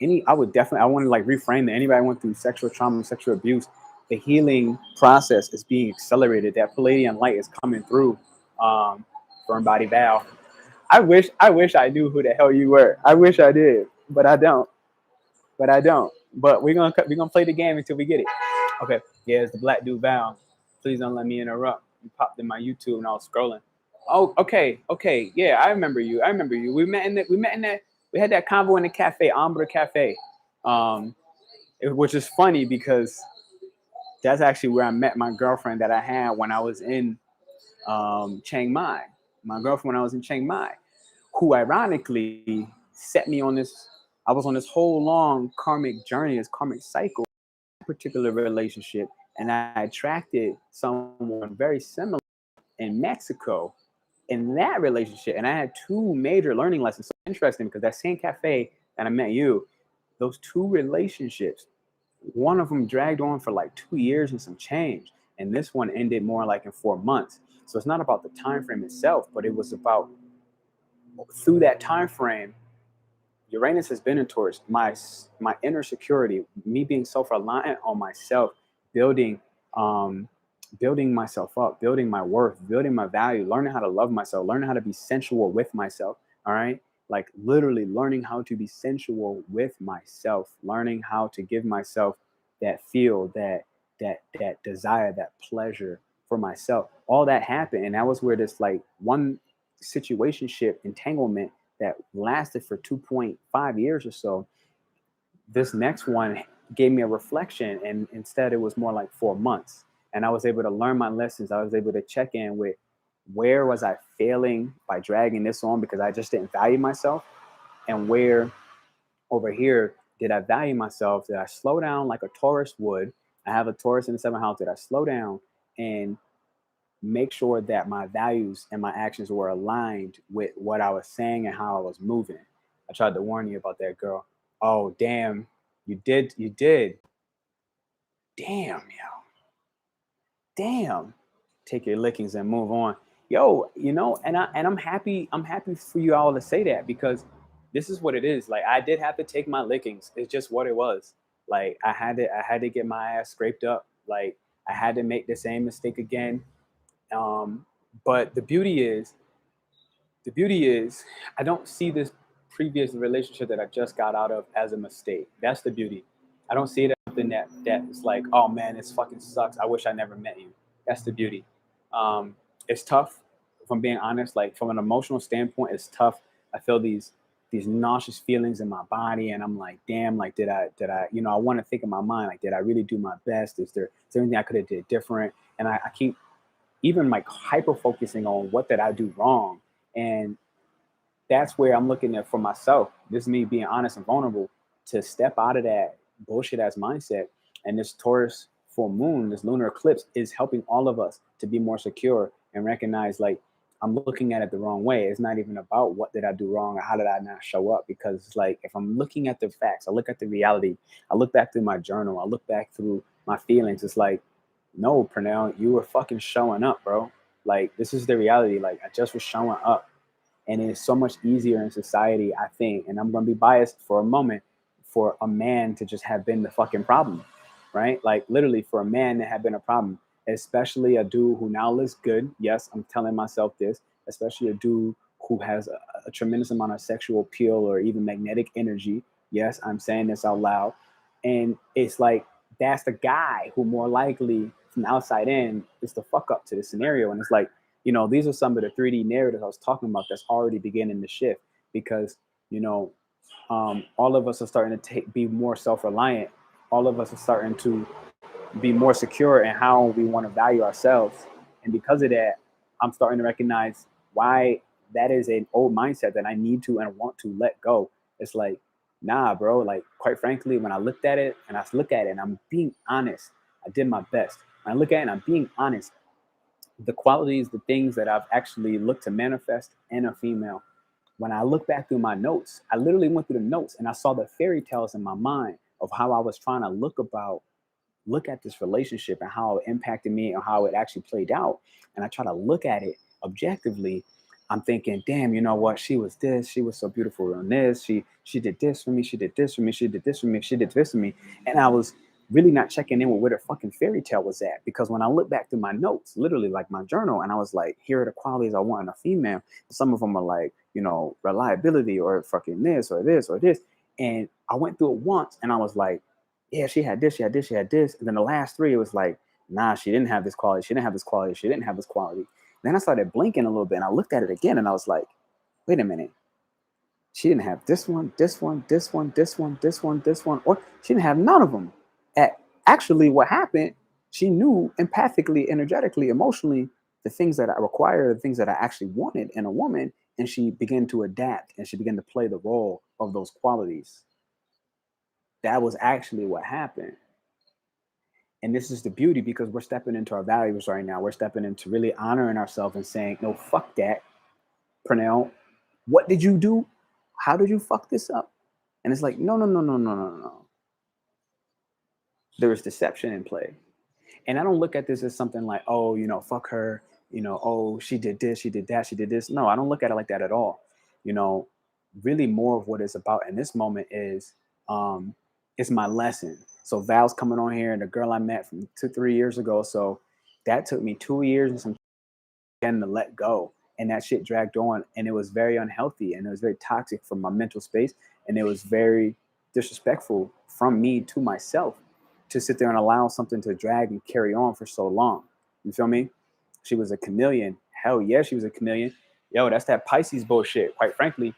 I want to like reframe that. Anybody went through sexual trauma and sexual abuse, the healing process is being accelerated. That Pleiadian light is coming through. Firm body Val. I wish I knew who the hell you were. I wish I did, but I don't. But we're gonna play the game until we get it. Okay. Yeah, it's the Black Dude Val. Please don't let me interrupt. You popped in my YouTube and I was scrolling. Oh, okay. Yeah, I remember you. We met in that. We had that convo in the cafe, Ambra Cafe, which is funny because that's actually where I met my girlfriend that I had when I was in Chiang Mai. My girlfriend when I was in Chiang Mai, who ironically set me on this. I was on this whole long karmic journey, this karmic cycle, particular relationship, and I attracted someone very similar in Mexico in that relationship. And I had two major learning lessons. So interesting because that same cafe that I met you, those two relationships, one of them dragged on for like 2 years and some change. And this one ended more like in 4 months. So it's not about the time frame itself, but it was about through that time frame, Uranus has been in Taurus, my inner security, me being self-reliant on myself, building building myself up, building my worth, building my value, learning how to love myself, learning how to be sensual with myself. All right. Like literally learning how to be sensual with myself, learning how to give myself that feel, that desire, that pleasure for myself. All that happened. And that was where this like one situationship entanglement that lasted for 2.5 years or so, this next one gave me a reflection, and instead it was more like 4 months, and I was able to learn my lessons. I was able to check in with where was I failing by dragging this on because I just didn't value myself, and where over here did I value myself. Did I slow down like a Taurus would? I have a Taurus in the 7th house. Did I slow down and make sure that my values and my actions were aligned with what I was saying and how I was moving? I tried to warn you about that, girl. Oh, damn. You did. You did. Damn, yo. Damn. Take your lickings and move on. Yo, I'm happy. I'm happy for you all to say that, because this is what it is. Like, I did have to take my lickings. It's just what it was. Like, I had to get my ass scraped up. Like, I had to make the same mistake again. But the beauty is I don't see this previous relationship that I just got out of as a mistake. That's the beauty. I don't see it as something that is like, oh man, this fucking sucks. I wish I never met you. That's the beauty. It's tough, if I'm being honest. Like, from an emotional standpoint, it's tough. I feel these nauseous feelings in my body, and I'm like, damn, like did I, I want to think in my mind, like, did I really do my best? Is there anything I could have did different? And I keep even like hyper focusing on what did I do wrong. And that's where I'm looking at for myself. This is me being honest and vulnerable, to step out of that bullshit ass mindset. And this Taurus full moon, this lunar eclipse, is helping all of us to be more secure and recognize, like, I'm looking at it the wrong way. It's not even about what did I do wrong or how did I not show up. Because it's like, if I'm looking at the facts, I look at the reality, I look back through my journal, I look back through my feelings. It's like, no, Pernell, you were fucking showing up, bro. Like, this is the reality. Like, I just was showing up. And it's so much easier in society, I think, and I'm going to be biased for a moment, for a man to just have been the fucking problem, right? Like, literally, for a man to have been a problem, especially a dude who now looks good. Yes, I'm telling myself this, especially a dude who has a tremendous amount of sexual appeal or even magnetic energy. Yes, I'm saying this out loud. And it's like, that's the guy who more likely from the outside in is the fuck up to the scenario. And it's like, these are some of the 3D narratives I was talking about that's already beginning to shift, because, all of us are starting to be more self-reliant. All of us are starting to be more secure in how we want to value ourselves. And because of that, I'm starting to recognize why that is an old mindset that I need to and want to let go. It's like, nah, bro. Like, quite frankly, when I looked at it and I look at it and I'm being honest, I did my best. When I look at it and I'm being honest, the qualities, the things that I've actually looked to manifest in a female. When I look back through my notes, I literally went through the notes and I saw the fairy tales in my mind of how I was trying to look at this relationship and how it impacted me and how it actually played out. And I try to look at it objectively. I'm thinking, damn, you know what? She was this. She was so beautiful on this. She did this for me. She did this for me. She did this for me. She did this for me. And I was really not checking in with where the fucking fairy tale was at. Because when I look back through my notes, literally like my journal, and I was like, here are the qualities I want in a female. Some of them are like, reliability, or fucking this or this or this. And I went through it once and I was like, yeah, she had this, she had this, she had this. And then the last three, it was like, nah, she didn't have this quality. She didn't have this quality. She didn't have this quality. Then I started blinking a little bit and I looked at it again and I was like, wait a minute. She didn't have this one, this one, this one, this one, this one, this one, or she didn't have none of them. Actually, what happened, she knew empathically, energetically, emotionally, the things that I require, the things that I actually wanted in a woman, and she began to adapt and she began to play the role of those qualities. That was actually what happened. And this is the beauty, because we're stepping into our values right now. We're stepping into really honoring ourselves and saying, no, fuck that. Pernell, what did you do? How did you fuck this up? And it's like, no, no, no, no, no, no, no. There is deception in play. And I don't look at this as something like, oh, fuck her, oh, she did this, she did that, she did this. No, I don't look at it like that at all. Really more of what it's about in this moment is it's my lesson. So Val's coming on here, and the girl I met from 2-3 years ago. So that took me 2 years and some to let go. And that shit dragged on, and it was very unhealthy, and it was very toxic for my mental space, and it was very disrespectful from me to myself to sit there and allow something to drag and carry on for so long. You feel me? She was a chameleon. Hell yeah, she was a chameleon. Yo, that's that Pisces bullshit, quite frankly.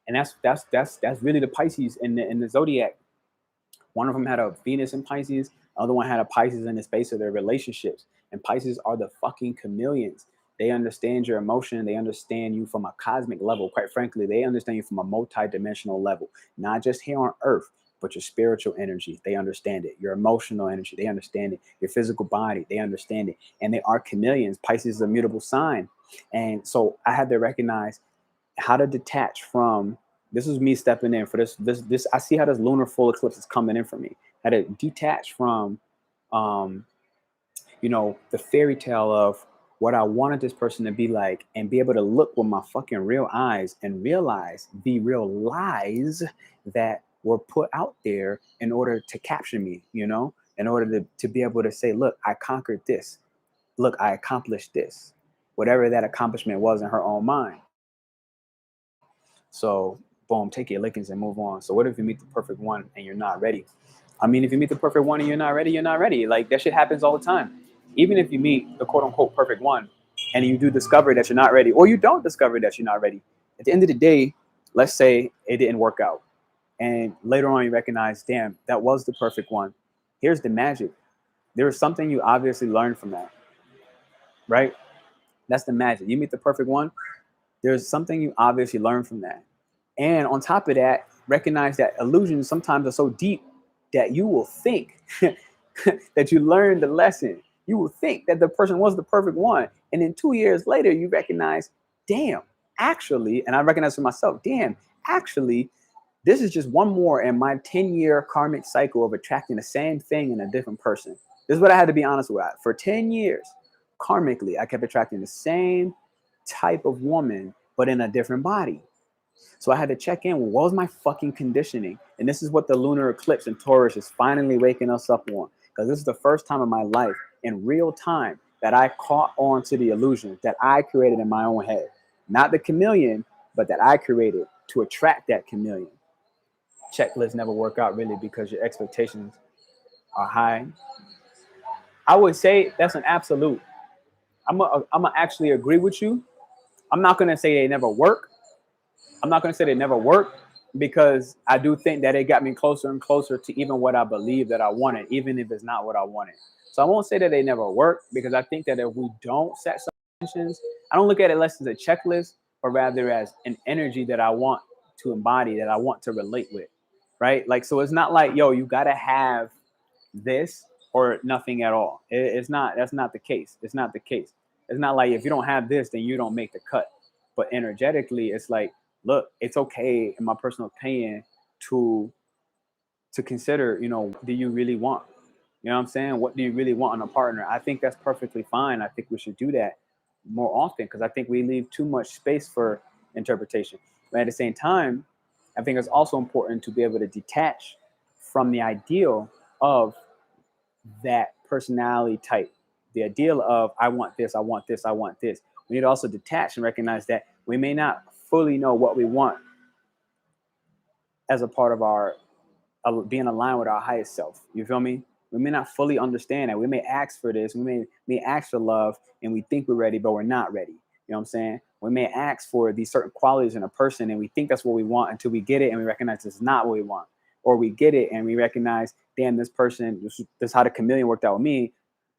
And that's really the Pisces in the zodiac. One of them had a Venus in Pisces. The other one had a Pisces in the space of their relationships. And Pisces are the fucking chameleons. They understand your emotion. They understand you from a cosmic level. Quite frankly, they understand you from a multi-dimensional level, not just here on Earth, but your spiritual energy. They understand it. Your emotional energy. They understand it. Your physical body. They understand it. And they are chameleons. Pisces is a mutable sign. And so I had to recognize how to detach from, this is me stepping in for this. I see how this lunar full eclipse is coming in for me. How to detach from, the fairy tale of what I wanted this person to be like, and be able to look with my fucking real eyes and realize the real lies that were put out there in order to capture me, in order to be able to say, look, I conquered this. Look, I accomplished this. Whatever that accomplishment was in her own mind. So, boom, take your lickings and move on. So what if you meet the perfect one and you're not ready? I mean, if you meet the perfect one and you're not ready, you're not ready. Like, that shit happens all the time. Even if you meet the quote unquote perfect one and you do discover that you're not ready, or you don't discover that you're not ready, at the end of the day, let's say it didn't work out. And later on you recognize, damn, that was the perfect one. Here's the magic. There is something you obviously learned from that, right? That's the magic. You meet the perfect one. There's something you obviously learn from that. And on top of that, recognize that illusions sometimes are so deep that you will think that you learned the lesson. You will think that the person was the perfect one. And then 2 years later, you recognize, damn, actually, and I recognize for myself, damn, actually, this is just one more in my 10-year karmic cycle of attracting the same thing in a different person. This is what I had to be honest with. For 10 years, karmically, I kept attracting the same type of woman, but in a different body. So I had to check in. What was my fucking conditioning? And this is what the lunar eclipse in Taurus is finally waking us up on. Because this is the first time in my life, in real time, that I caught on to the illusion that I created in my own head. Not the chameleon, but that I created to attract that chameleon. Checklists never work out really because your expectations are high. I would say that's an absolute. I'm gonna actually agree with you. I'm not gonna say they never work. I'm not going to say they never worked, because I do think that it got me closer and closer to even what I believe that I wanted, even if it's not what I wanted. So I won't say that they never work, because I think that if we don't set some intentions, I don't look at it less as a checklist, but rather as an energy that I want to embody, that I want to relate with, right? Like, so it's not like, yo, you got to have this or nothing at all. It's not, that's not the case. It's not the case. It's not like if you don't have this, then you don't make the cut. But energetically, it's like, look, it's okay, in my personal opinion, to consider, do you really want? You know what I'm saying? What do you really want in a partner? I think that's perfectly fine. I think we should do that more often, because I think we leave too much space for interpretation. But at the same time, I think it's also important to be able to detach from the ideal of that personality type, the ideal of I want this, I want this, I want this. We need to also detach and recognize that we may not fully know what we want as a part of our being aligned with our highest self. You feel me? We may not fully understand that. We may ask for this. We may ask for love, and we think we're ready, but we're not ready. You know what I'm saying? We may ask for these certain qualities in a person, and we think that's what we want until we get it, and we recognize it's not what we want. Or we get it, and we recognize, damn, this person, this is how the chameleon worked out with me.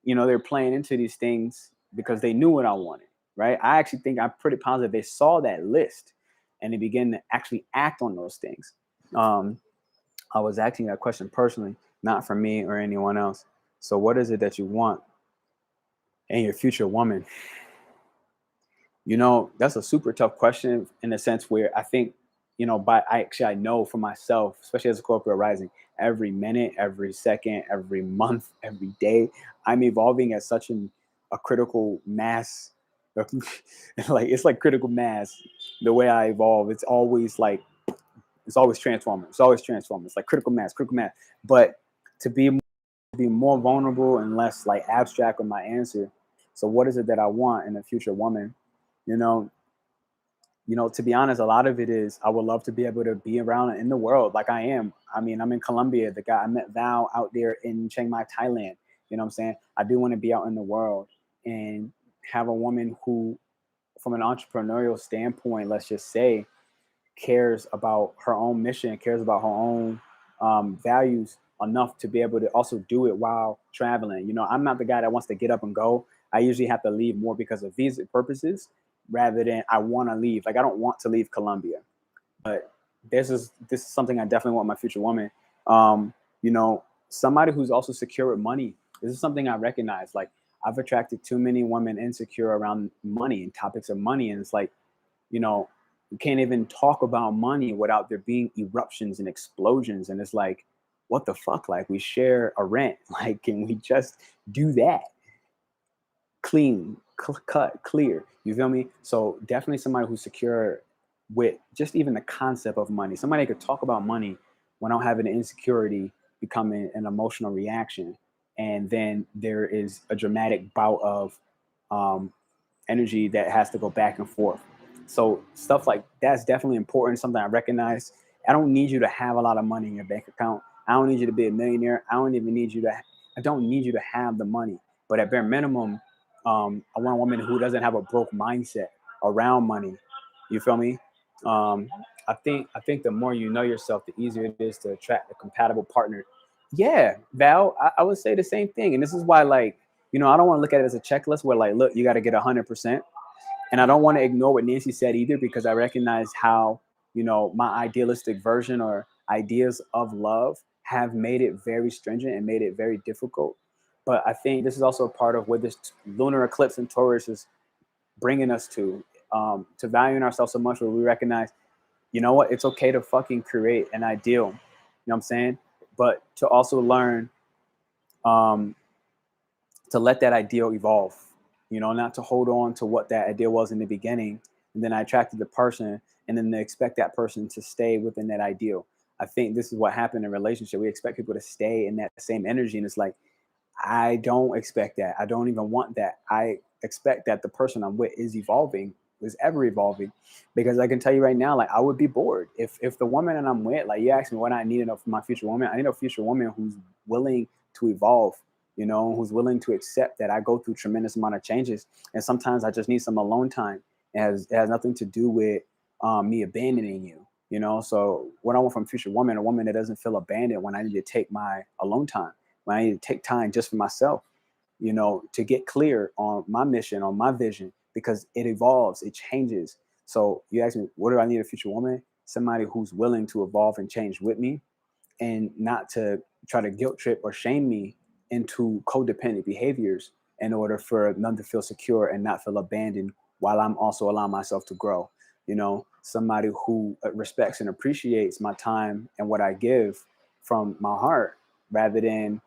They're playing into these things because they knew what I wanted, right? I actually think, I'm pretty positive they saw that list and they began to actually act on those things. I was asking that question personally, not for me or anyone else. So what is it that you want in your future woman? That's a super tough question, in the sense where I think, I know for myself, especially as a Scorpio rising, every minute, every second, every month, every day, I'm evolving at such a critical mass. Like, it's like critical mass. The way I evolve, it's always transforming. It's always transforming. It's like critical mass. But to be more vulnerable and less like abstract with my answer, So what is it that I want in a future woman? You know, to be honest, a lot of it is I would love to be able to be around in the world like I am. I mean, I'm in Colombia. The guy I met Val out there in Chiang Mai, Thailand. You know what I'm saying? I do want to be out in the world and have a woman who, from an entrepreneurial standpoint, let's just say, cares about her own mission, cares about her own values enough to be able to also do it while traveling. I'm not the guy that wants to get up and go. I usually have to leave more because of visa purposes rather than I want to leave. Like, I don't want to leave Colombia, but this is something I definitely want my future woman. Somebody who's also secure with money. This is something I recognize. Like, I've attracted too many women insecure around money and topics of money, and it's like, you can't even talk about money without there being eruptions and explosions. And it's like, what the fuck? Like, we share a rent. Like, can we just do that? Clean, cut, clear. You feel me? So definitely somebody who's secure with just even the concept of money. Somebody could talk about money without having an insecurity becoming an emotional reaction. And then there is a dramatic bout of energy that has to go back and forth. So stuff like that's definitely important, something I recognize. I don't need you to have a lot of money in your bank account. I don't need you to be a millionaire. I don't need you to have the money. But at bare minimum, I want a woman who doesn't have a broke mindset around money. You feel me? I think the more you know yourself, the easier it is to attract a compatible partner. Yeah, Val, I would say the same thing. And this is why, like, I don't want to look at it as a checklist where, like, look, you got to get 100%. And I don't want to ignore what Nancy said either, because I recognize how, my idealistic version or ideas of love have made it very stringent and made it very difficult. But I think this is also a part of where this lunar eclipse in Taurus is bringing us to valuing ourselves so much, where we recognize, you know what, it's okay to fucking create an ideal. You know what I'm saying? But to also learn to let that ideal evolve, not to hold on to what that ideal was in the beginning. And then I attracted the person, and then they expect that person to stay within that ideal. I think this is what happened in a relationship. We expect people to stay in that same energy. And it's like, I don't expect that. I don't even want that. I expect that the person I'm with is evolving, is ever evolving. Because I can tell you right now, like, I would be bored if the woman that I'm with, like, you ask me what I need for my future woman. I need a future woman who's willing to evolve, who's willing to accept that I go through tremendous amount of changes. And sometimes I just need some alone time. It has nothing to do with me abandoning you, So what I want from a future woman, a woman that doesn't feel abandoned when I need to take my alone time, when I need to take time just for myself, to get clear on my mission, on my vision, because it evolves, it changes. So you ask me, what do I need a future woman? Somebody who's willing to evolve and change with me, and not to try to guilt trip or shame me into codependent behaviors in order for them to feel secure and not feel abandoned, while I'm also allowing myself to grow. Somebody who respects and appreciates my time and what I give from my heart, rather than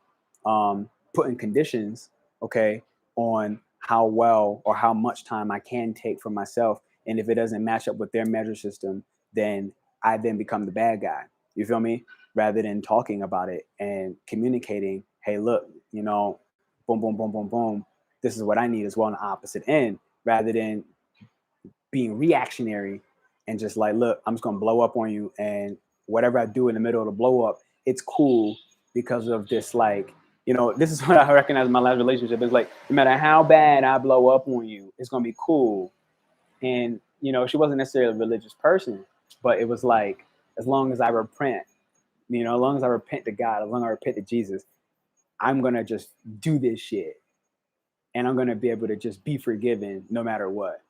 putting conditions, okay, on how well or how much time I can take for myself. And if it doesn't match up with their measure system, then I then become the bad guy. You feel me? Rather than talking about it and communicating, hey, look, boom, boom, boom, boom, boom. This is what I need as well on the opposite end, rather than being reactionary and just like, look, I'm just going to blow up on you. And whatever I do in the middle of the blow up, it's cool because of this, like, this is what I recognize in my last relationship. It's like, no matter how bad I blow up on you, it's going to be cool. And, she wasn't necessarily a religious person, but it was like, as long as I repent, as long as I repent to God, as long as I repent to Jesus, I'm going to just do this shit. And I'm going to be able to just be forgiven no matter what.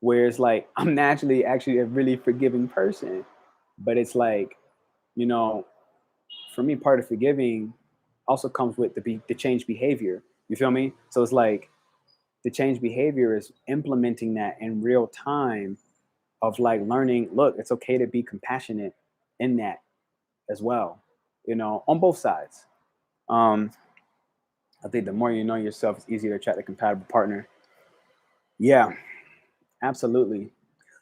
Whereas, like, I'm naturally actually a really forgiving person. But it's like, for me, part of forgiving also comes with the change behavior. You feel me? So it's like the change behavior is implementing that in real time, of like learning, look, it's okay to be compassionate in that as well, on both sides. I think the more you know yourself, it's easier to attract a compatible partner. Yeah, absolutely.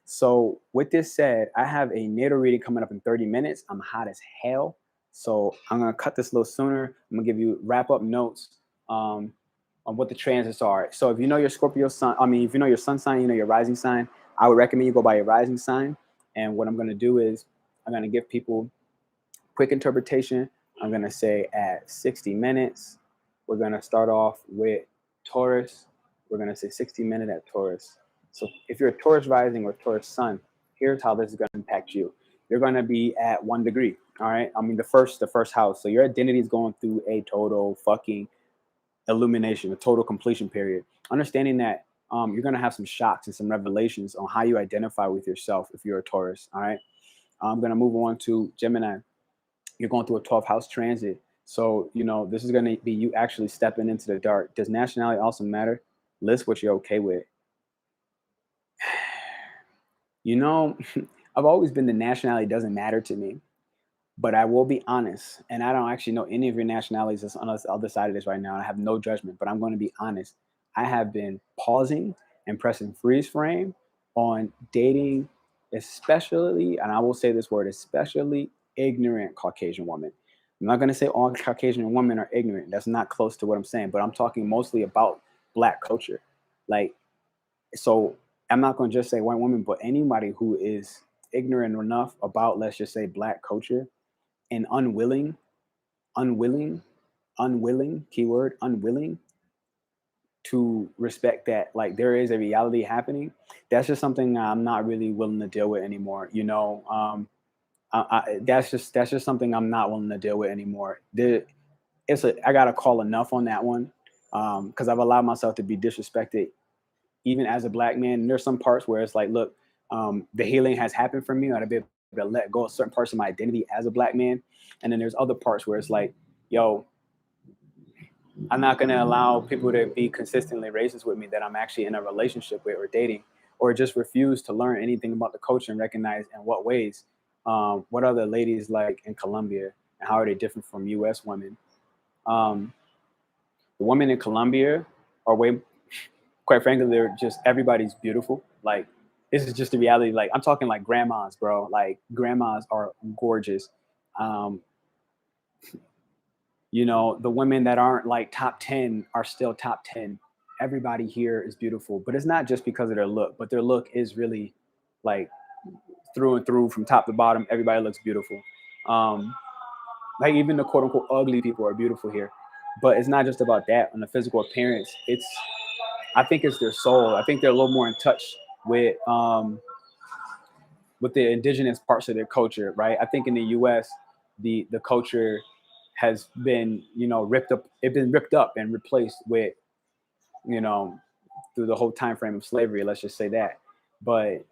So with this said, I have a natal reading coming up in 30 minutes. I'm hot as hell. So I'm going to cut this a little sooner. I'm going to give you wrap up notes on on what the transits are. So if you know your Scorpio sun, if you know your sun sign, you know your rising sign, I would recommend you go by your rising sign. And what I'm going to do is I'm going to give people quick interpretation. I'm going to say at 60 minutes, we're going to start off with Taurus. We're going to say 60 minutes at Taurus. So if you're a Taurus rising or Taurus sun, here's how this is going to impact you. You're going to be at 1 degree. All right. The first house. So your identity is going through a total fucking illumination, a total completion period. Understanding that you're going to have some shocks and some revelations on how you identify with yourself if you're a Taurus. All right. I'm going to move on to Gemini. You're going through a 12th house transit. So, this is going to be you actually stepping into the dark. Does nationality also matter? List what you're okay with. I've always been the nationality doesn't matter to me. But I will be honest, and I don't actually know any of your nationalities that's on the other side of this right now. I have no judgment, but I'm going to be honest. I have been pausing and pressing freeze frame on dating, especially, and I will say this word, especially ignorant Caucasian women. I'm not going to say all Caucasian women are ignorant. That's not close to what I'm saying, but I'm talking mostly about Black culture. So I'm not going to just say white women, but anybody who is ignorant enough about, let's just say, Black culture, and unwilling, keyword, unwilling to respect that, there is a reality happening. That's just something I'm not really willing to deal with anymore. That's just something I'm not willing to deal with anymore. I got to call enough on that one, because I've allowed myself to be disrespected even as a Black man. And there's some parts where it's like, look, the healing has happened for me. I'd be able to let go of certain parts of my identity as a Black man. And then there's other parts where it's like, yo, I'm not going to allow people to be consistently racist with me that I'm actually in a relationship with or dating, or just refuse to learn anything about the culture and recognize in what ways, what are the ladies like in Colombia and how are they different from U.S. women. The women in Colombia are quite frankly, they're just, everybody's beautiful. This is just the reality. I'm talking like grandmas, bro. Grandmas are gorgeous. The women that aren't top 10 are still top 10. Everybody here is beautiful, but it's not just because of their look, but their look is really through and through, from top to bottom. Everybody looks beautiful. Even the quote unquote ugly people are beautiful here, but it's not just about that on the physical appearance. I think it's their soul. I think they're a little more in touch with the indigenous parts of their culture, right? I think in the U.S., the culture has been, ripped up. It's been ripped up and replaced with, through the whole time frame of slavery. Let's just say that. But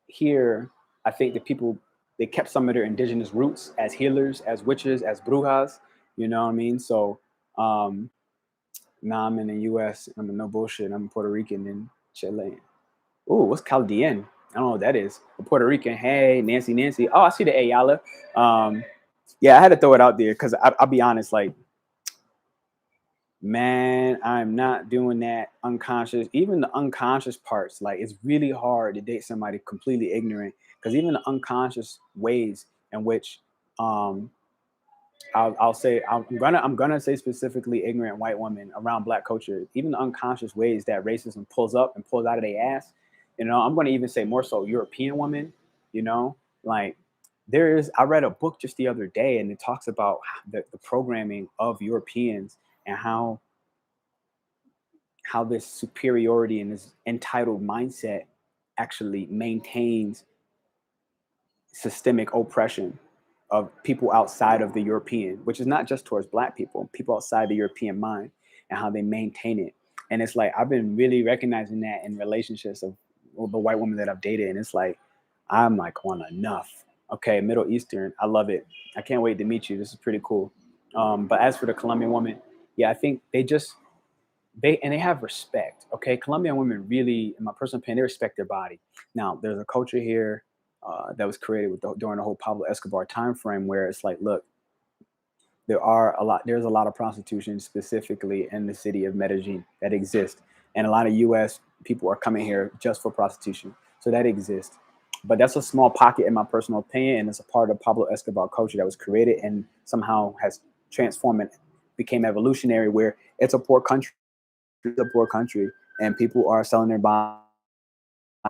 here, I think the people, they kept some of their indigenous roots as healers, as witches, as brujas. You know what I mean? So now I'm in the U.S. I'm in no bullshit. I'm Puerto Rican and Chilean. Ooh, what's Chaldean? I don't know what that is. A Puerto Rican. Hey, Nancy. Oh, I see the Ayala. Yeah, I had to throw it out there because I'll be honest, man, I'm not doing that unconscious. Even the unconscious parts, it's really hard to date somebody completely ignorant, because even the unconscious ways in which I'll say I'm gonna say specifically ignorant white women around Black culture, even the unconscious ways that racism pulls up and pulls out of their ass. I'm gonna even say more so European women. I read a book just the other day, and it talks about the programming of Europeans and how this superiority and this entitled mindset actually maintains systemic oppression of people outside of the European, which is not just towards Black people outside the European mind, and how they maintain it. And it's I've been really recognizing that in relationships of the white women that I've dated. And it's I'm on enough. Okay, Middle Eastern, I love it. I can't wait to meet you. This is pretty cool. But as for the Colombian woman, yeah, I think they have respect. Okay, Colombian women really, in my personal opinion, they respect their body. Now, there's a culture here that was created during the whole Pablo Escobar time frame, where it's look, there's a lot of prostitution, specifically in the city of Medellin, that exists, and a lot of U.S. people are coming here just for prostitution. So that exists, but that's a small pocket, in my personal opinion, and it's a part of Pablo Escobar culture that was created and somehow has transformed and became evolutionary, where it's a poor country it's a poor country, and people are selling their body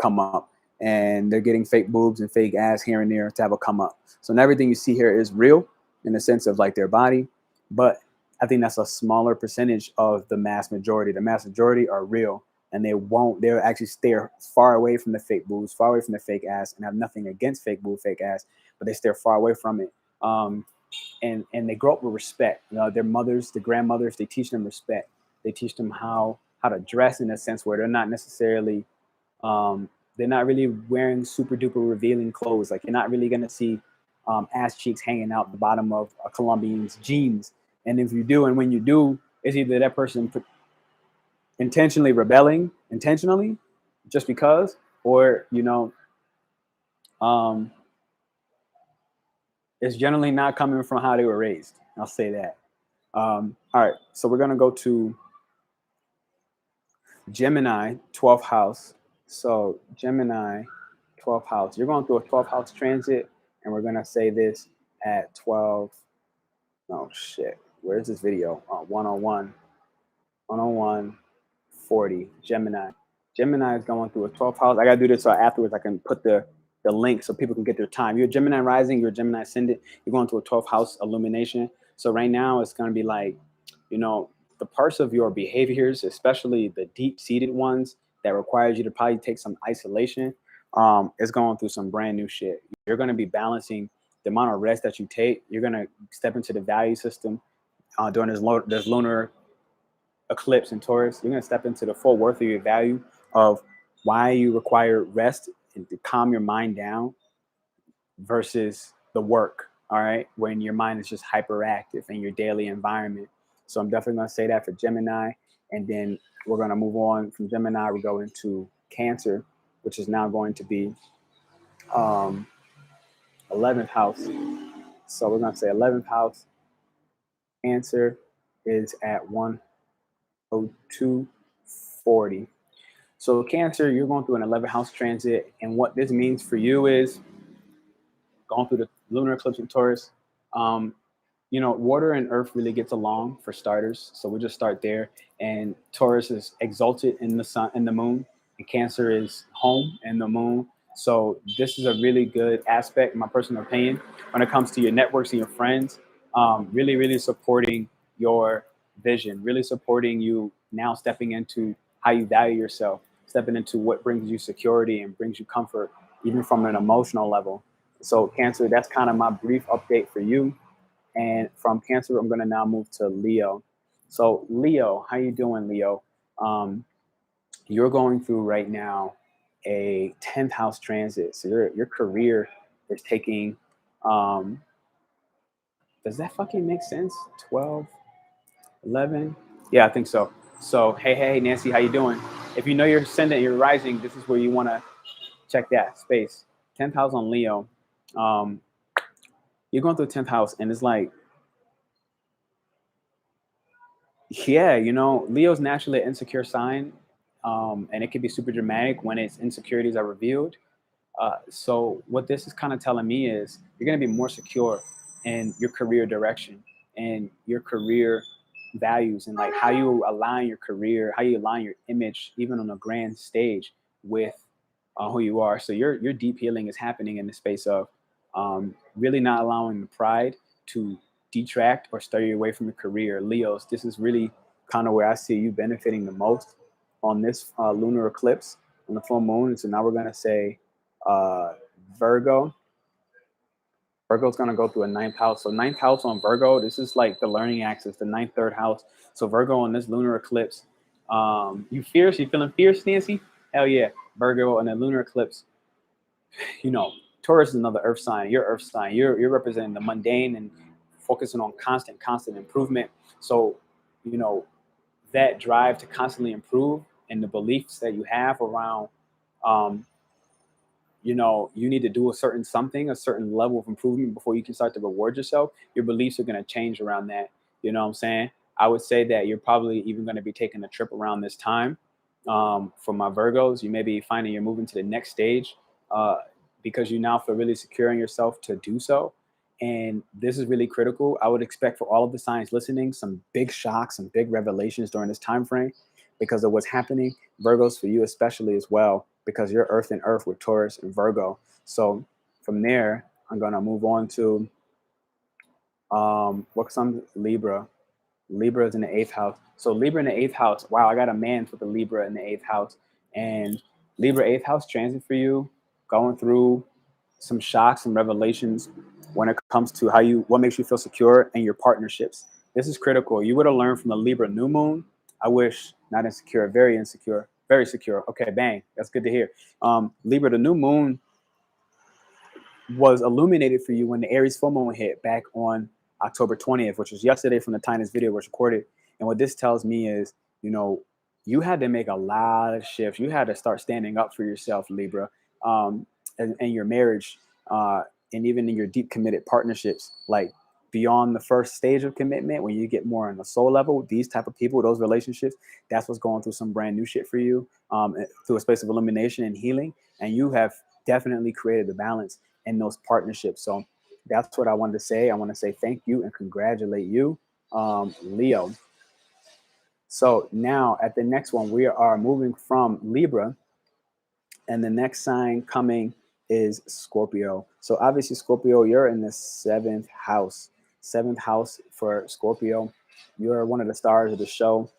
come up, and they're getting fake boobs and fake ass here and there to have a come up. So not everything you see here is real in the sense of like their body, but I think that's a smaller percentage of the mass majority. The mass majority are real, and they'll actually stare far away from the fake boobs, far away from the fake ass, and have nothing against fake boob, fake ass, but they stare far away from it. And they grow up with respect. You know, their mothers, the grandmothers, they teach them respect. They teach them how to dress in a sense where they're not necessarily they're not really wearing super duper revealing clothes. Like you're not really gonna see ass cheeks hanging out the bottom of a Colombian's jeans. And if you do, and when you do, it's either that person intentionally rebelling, intentionally, just because, or it's generally not coming from how they were raised. I'll say that. All right, so we're gonna go to Gemini, 12th house. So Gemini, 12th house. You're going through a 12th house transit, and we're gonna say this at 12. Oh shit, where's this video? 101, 40. Gemini. Gemini is going through a 12th house. I gotta do this so afterwards I can put the link so people can get their time. You're a Gemini rising, you're a Gemini ascendant, you're going to a 12th house illumination. So right now it's gonna be like, the parts of your behaviors, especially the deep-seated ones that requires you to probably take some isolation, is going through some brand new shit. You're gonna be balancing the amount of rest that you take. You're gonna step into the value system during this lunar eclipse in Taurus. You're going to step into the full worth of your value of why you require rest and to calm your mind down versus the work, all right, when your mind is just hyperactive in your daily environment. So I'm definitely going to say that for Gemini. And then we're going to move on from Gemini. We go into Cancer, which is now going to be 11th house. So we're going to say 11th house. Cancer is at 10240. So Cancer, you're going through an 11th house transit, and what this means for you is going through the lunar eclipse in Taurus. Water and earth really gets along for starters, so we'll just start there. And Taurus is exalted in the sun and the moon, and Cancer is home and the moon. So this is a really good aspect, in my personal opinion, when it comes to your networks and your friends. Really, really supporting your vision, really supporting you now stepping into how you value yourself, stepping into what brings you security and brings you comfort, even from an emotional level. So Cancer, that's kind of my brief update for you. And from Cancer, I'm going to now move to Leo. So Leo, how you doing, Leo? You're going through right now a 10th house transit. So your career is taking, does that fucking make sense? 12, 11? Yeah, I think so. So, hey, Nancy, how you doing? If you know your ascendant, your rising, this is where you want to check that space. 10th house on Leo. You're going through 10th house, and it's like, yeah, Leo's naturally an insecure sign, and it can be super dramatic when its insecurities are revealed. So what this is kind of telling me is you're going to be more secure in your career direction and your career values, and like how you align your career, how you align your image, even on a grand stage with who you are. So your deep healing is happening in the space of really not allowing the pride to detract or steer you away from your career. Leos, this is really kind of where I see you benefiting the most on this lunar eclipse on the full moon. And so now we're going to say Virgo. Virgo's going to go through a 9th house. So 9th house on Virgo, this is like the learning axis, the 9th, 3rd house. So Virgo on this lunar eclipse, you fierce? You feeling fierce, Nancy? Hell yeah. Virgo on the lunar eclipse. Taurus is another earth sign. You're earth sign. You're representing the mundane and focusing on constant improvement. So, that drive to constantly improve and the beliefs that you have around, you need to do a certain level of improvement before you can start to reward yourself. Your beliefs are going to change around that. You know what I'm saying? I would say that you're probably even going to be taking a trip around this time. For my Virgos, you may be finding you're moving to the next stage because you now feel really secure in yourself to do so. And this is really critical. I would expect for all of the signs listening, some big shocks, some big revelations during this time frame. because of what's happening. Virgos for you especially as well, because you're Earth and Earth with Taurus and Virgo. So from there, I'm gonna move on to what's on Libra. Libra is in the 8th house. So Libra in the 8th house. Wow, I got a man with a Libra in the 8th house. And Libra 8th house transit for you, going through some shocks and revelations when it comes to what makes you feel secure in your partnerships. This is critical. You would have learned from the Libra new moon. I wish not insecure, very insecure, very secure. Okay, bang. That's good to hear. Libra, the new moon was illuminated for you when the Aries full moon hit back on October 20th, which was yesterday from the time this video was recorded. And what this tells me is, you had to make a lot of shifts. You had to start standing up for yourself, Libra, and your marriage, and even in your deep committed partnerships, like beyond the first stage of commitment, when you get more on the soul level, these type of people, those relationships, that's what's going through some brand new shit for you, through a space of illumination and healing. And you have definitely created the balance in those partnerships. So that's what I wanted to say. I want to say thank you and congratulate you, Leo. So now at the next one, we are moving from Libra, and the next sign coming is Scorpio. So obviously, Scorpio, you're in the 7th house. 7th house for Scorpio. You're one of the stars of the show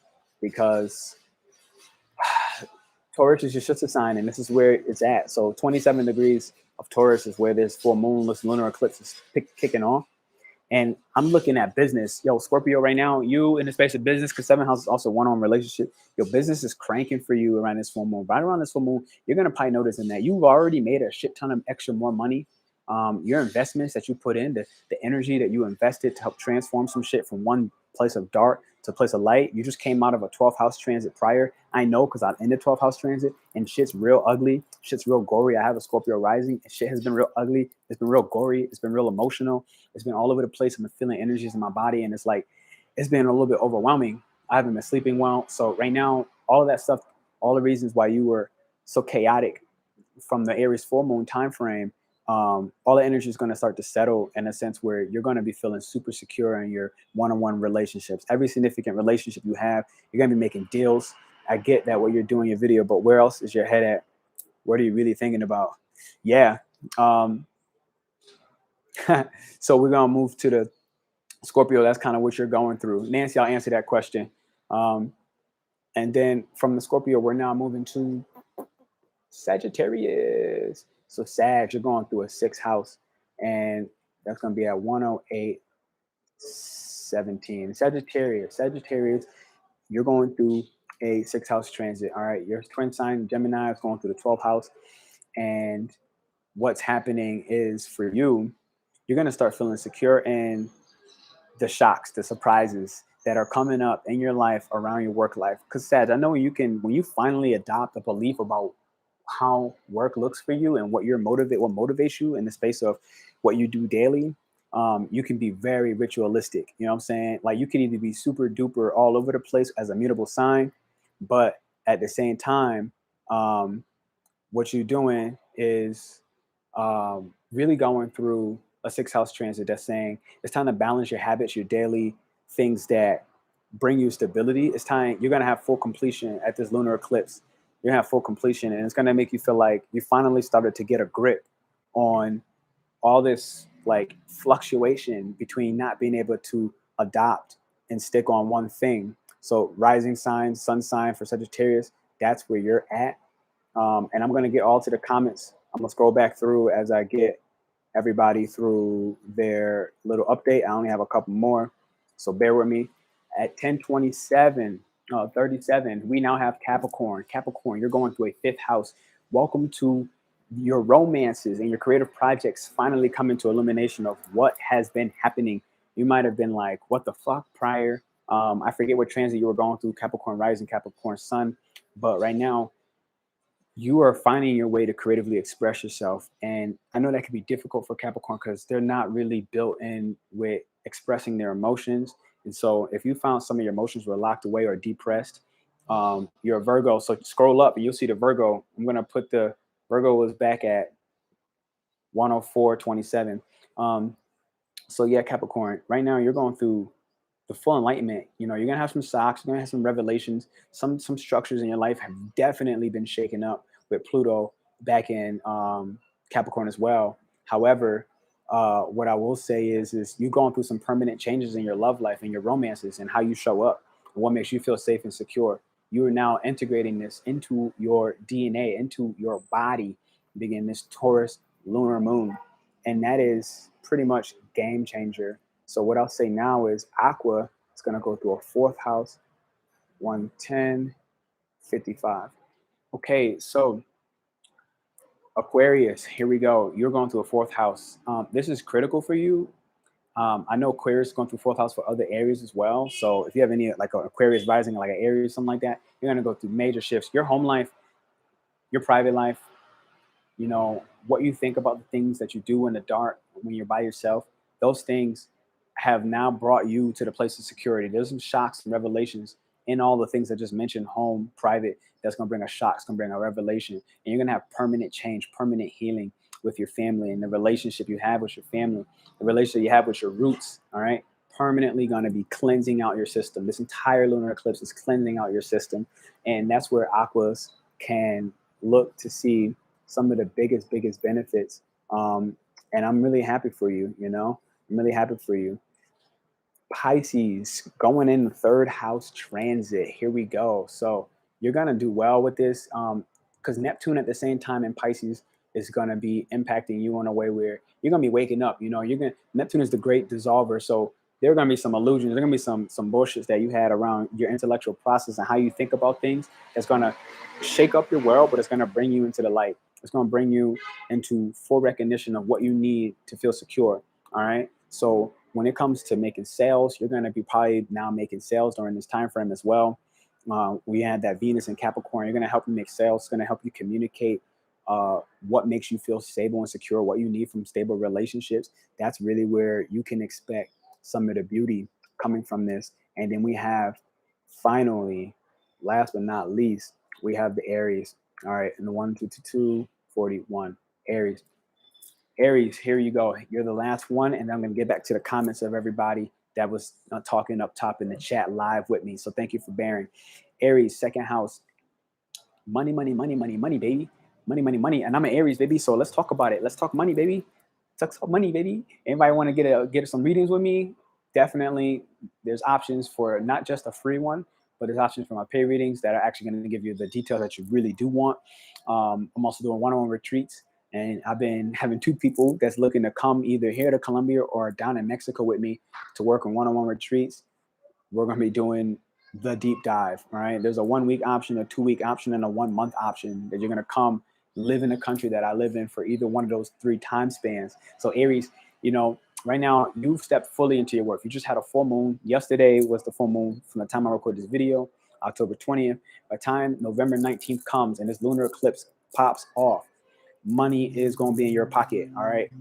because Taurus is just a sign, and this is where it's at. So 27 degrees of Taurus is where this full moonless lunar eclipse is kicking off. And I'm looking at business. Yo, Scorpio, right now, you in the space of business, because 7th house is also one-on-one relationship. Your business is cranking for you around this full moon. Right around this full moon, you're going to probably notice in that you've already made a shit ton of extra more money. Your investments that you put in, the energy that you invested to help transform some shit from one place of dark to a place of light. You just came out of a 12th house transit prior. I know because I'm in the 12th house transit, and shit's real ugly. Shit's real gory. I have a Scorpio rising, and shit has been real ugly. It's been real gory. It's been real emotional. It's been all over the place. I'm feeling energies in my body, and it's been a little bit overwhelming. I haven't been sleeping well. So right now, all of that stuff, all the reasons why you were so chaotic from the Aries full moon time frame, all the energy is going to start to settle in a sense where you're going to be feeling super secure in your one-on-one relationships. Every significant relationship you have, you're going to be making deals. I get that what you're doing in your video, but where else is your head at? What are you really thinking about? Yeah. So we're going to move to the Scorpio. That's kind of what you're going through. Nancy, I'll answer that question. And then from the Scorpio, we're now moving to Sagittarius. So Sag, you're going through a 6th house, and that's going to be at 108-17. Sagittarius, you're going through a 6th house transit. All right, your twin sign Gemini is going through the 12th house, and what's happening is for you, you're going to start feeling secure in the shocks, the surprises that are coming up in your life around your work life. Because Sag, I know when you finally adopt a belief about how work looks for you and what motivates you in the space of what you do daily, you can be very ritualistic. You know what I'm saying? Like you can either be super duper all over the place as a mutable sign, but at the same time, what you're doing is really going through a 6th house transit that's saying it's time to balance your habits, your daily things that bring you stability. It's time you're going to have full completion at this lunar eclipse. You're going to have full completion, and it's going to make you feel like you finally started to get a grip on all this like fluctuation between not being able to adopt and stick on one thing. So rising sign, sun sign for Sagittarius, that's where you're at. And I'm going to get all to the comments. I'm going to scroll back through as I get everybody through their little update. I only have a couple more, so bear with me. At 10:27:37, we now have Capricorn. Capricorn, you're going through a 5th house. Welcome to your romances and your creative projects finally coming to illumination of what has been happening. You might have been like, what the fuck prior? I forget what transit you were going through, Capricorn rising, Capricorn sun. But right now, you are finding your way to creatively express yourself. And I know that can be difficult for Capricorn because they're not really built in with expressing their emotions. And so if you found some of your emotions were locked away or depressed, you're a Virgo. So scroll up and you'll see the Virgo. I'm going to put the Virgo was back at 104.27. So yeah, Capricorn, right now you're going through the full enlightenment. You know, you're gonna have some shocks, you're gonna have some revelations. Some structures in your life have definitely been shaken up with Pluto back in Capricorn as well. However, what I will say is you're going through some permanent changes in your love life and your romances and how you show up and what makes you feel safe and secure. You are now integrating this into your DNA, into your body, begin this Taurus lunar moon. And that is pretty much game changer. So what I'll say now is Aqua is going to go through a 4th house, 110, 55. Okay, so Aquarius, here we go. You're going through a 4th house. This is critical for you. I know Aquarius is going through 4th house for other areas as well. So if you have any like an Aquarius rising, like an Aries, something like that, you're going to go through major shifts. Your home life, your private life, you know, what you think about the things that you do in the dark when you're by yourself, those things have now brought you to the place of security. There's some shocks and revelations in all the things I just mentioned, home, private, that's going to bring a shock, it's going to bring a revelation. And you're going to have permanent change, permanent healing with your family and the relationship you have with your family, the relationship you have with your roots, all right? Permanently going to be cleansing out your system. This entire lunar eclipse is cleansing out your system. And that's where Aquas can look to see some of the biggest benefits. And I'm really happy for you, you know? I'm really happy for you. Pisces, going in the 3rd house transit. Here we go. So you're going to do well with this because Neptune at the same time in Pisces is going to be impacting you in a way where you're going to be waking up. You know, Neptune is the great dissolver. So there are going to be some illusions. There are going to be some bullshits that you had around your intellectual process and how you think about things that's going to shake up your world, but it's going to bring you into the light. It's going to bring you into full recognition of what you need to feel secure. All right. So when it comes to making sales, you're going to be probably now making sales during this time frame as well. We had that Venus in Capricorn. You're going to help you make sales. It's going to help you communicate what makes you feel stable and secure, what you need from stable relationships. That's really where you can expect some of the beauty coming from this. And then we have finally, last but not least, we have the Aries. All right, and the 1, 2, 2, 2, 41, Aries. Aries, here you go. You're the last one, and I'm going to get back to the comments of everybody that was talking up top in the chat live with me. So thank you for bearing. Aries, 2nd house. Money, money, money, money, money, baby. Money, money, money. And I'm an Aries, baby, so let's talk about it. Let's talk money, baby. Let's talk money, baby. Anybody want to get some readings with me? Definitely, there's options for not just a free one, but there's options for my pay readings that are actually going to give you the details that you really do want. I'm also doing one-on-one retreats. And I've been having 2 people that's looking to come either here to Colombia or down in Mexico with me to work on one-on-one retreats. We're going to be doing the deep dive, all right? There's a 1-week option, a 2-week option, and a 1-month option that you're going to come live in the country that I live in for either one of those 3 time spans. So Aries, you know, right now you've stepped fully into your work. You just had a full moon. Yesterday was the full moon from the time I recorded this video, October 20th. By the time November 19th comes and this lunar eclipse pops off, money is going to be in your pocket, all right?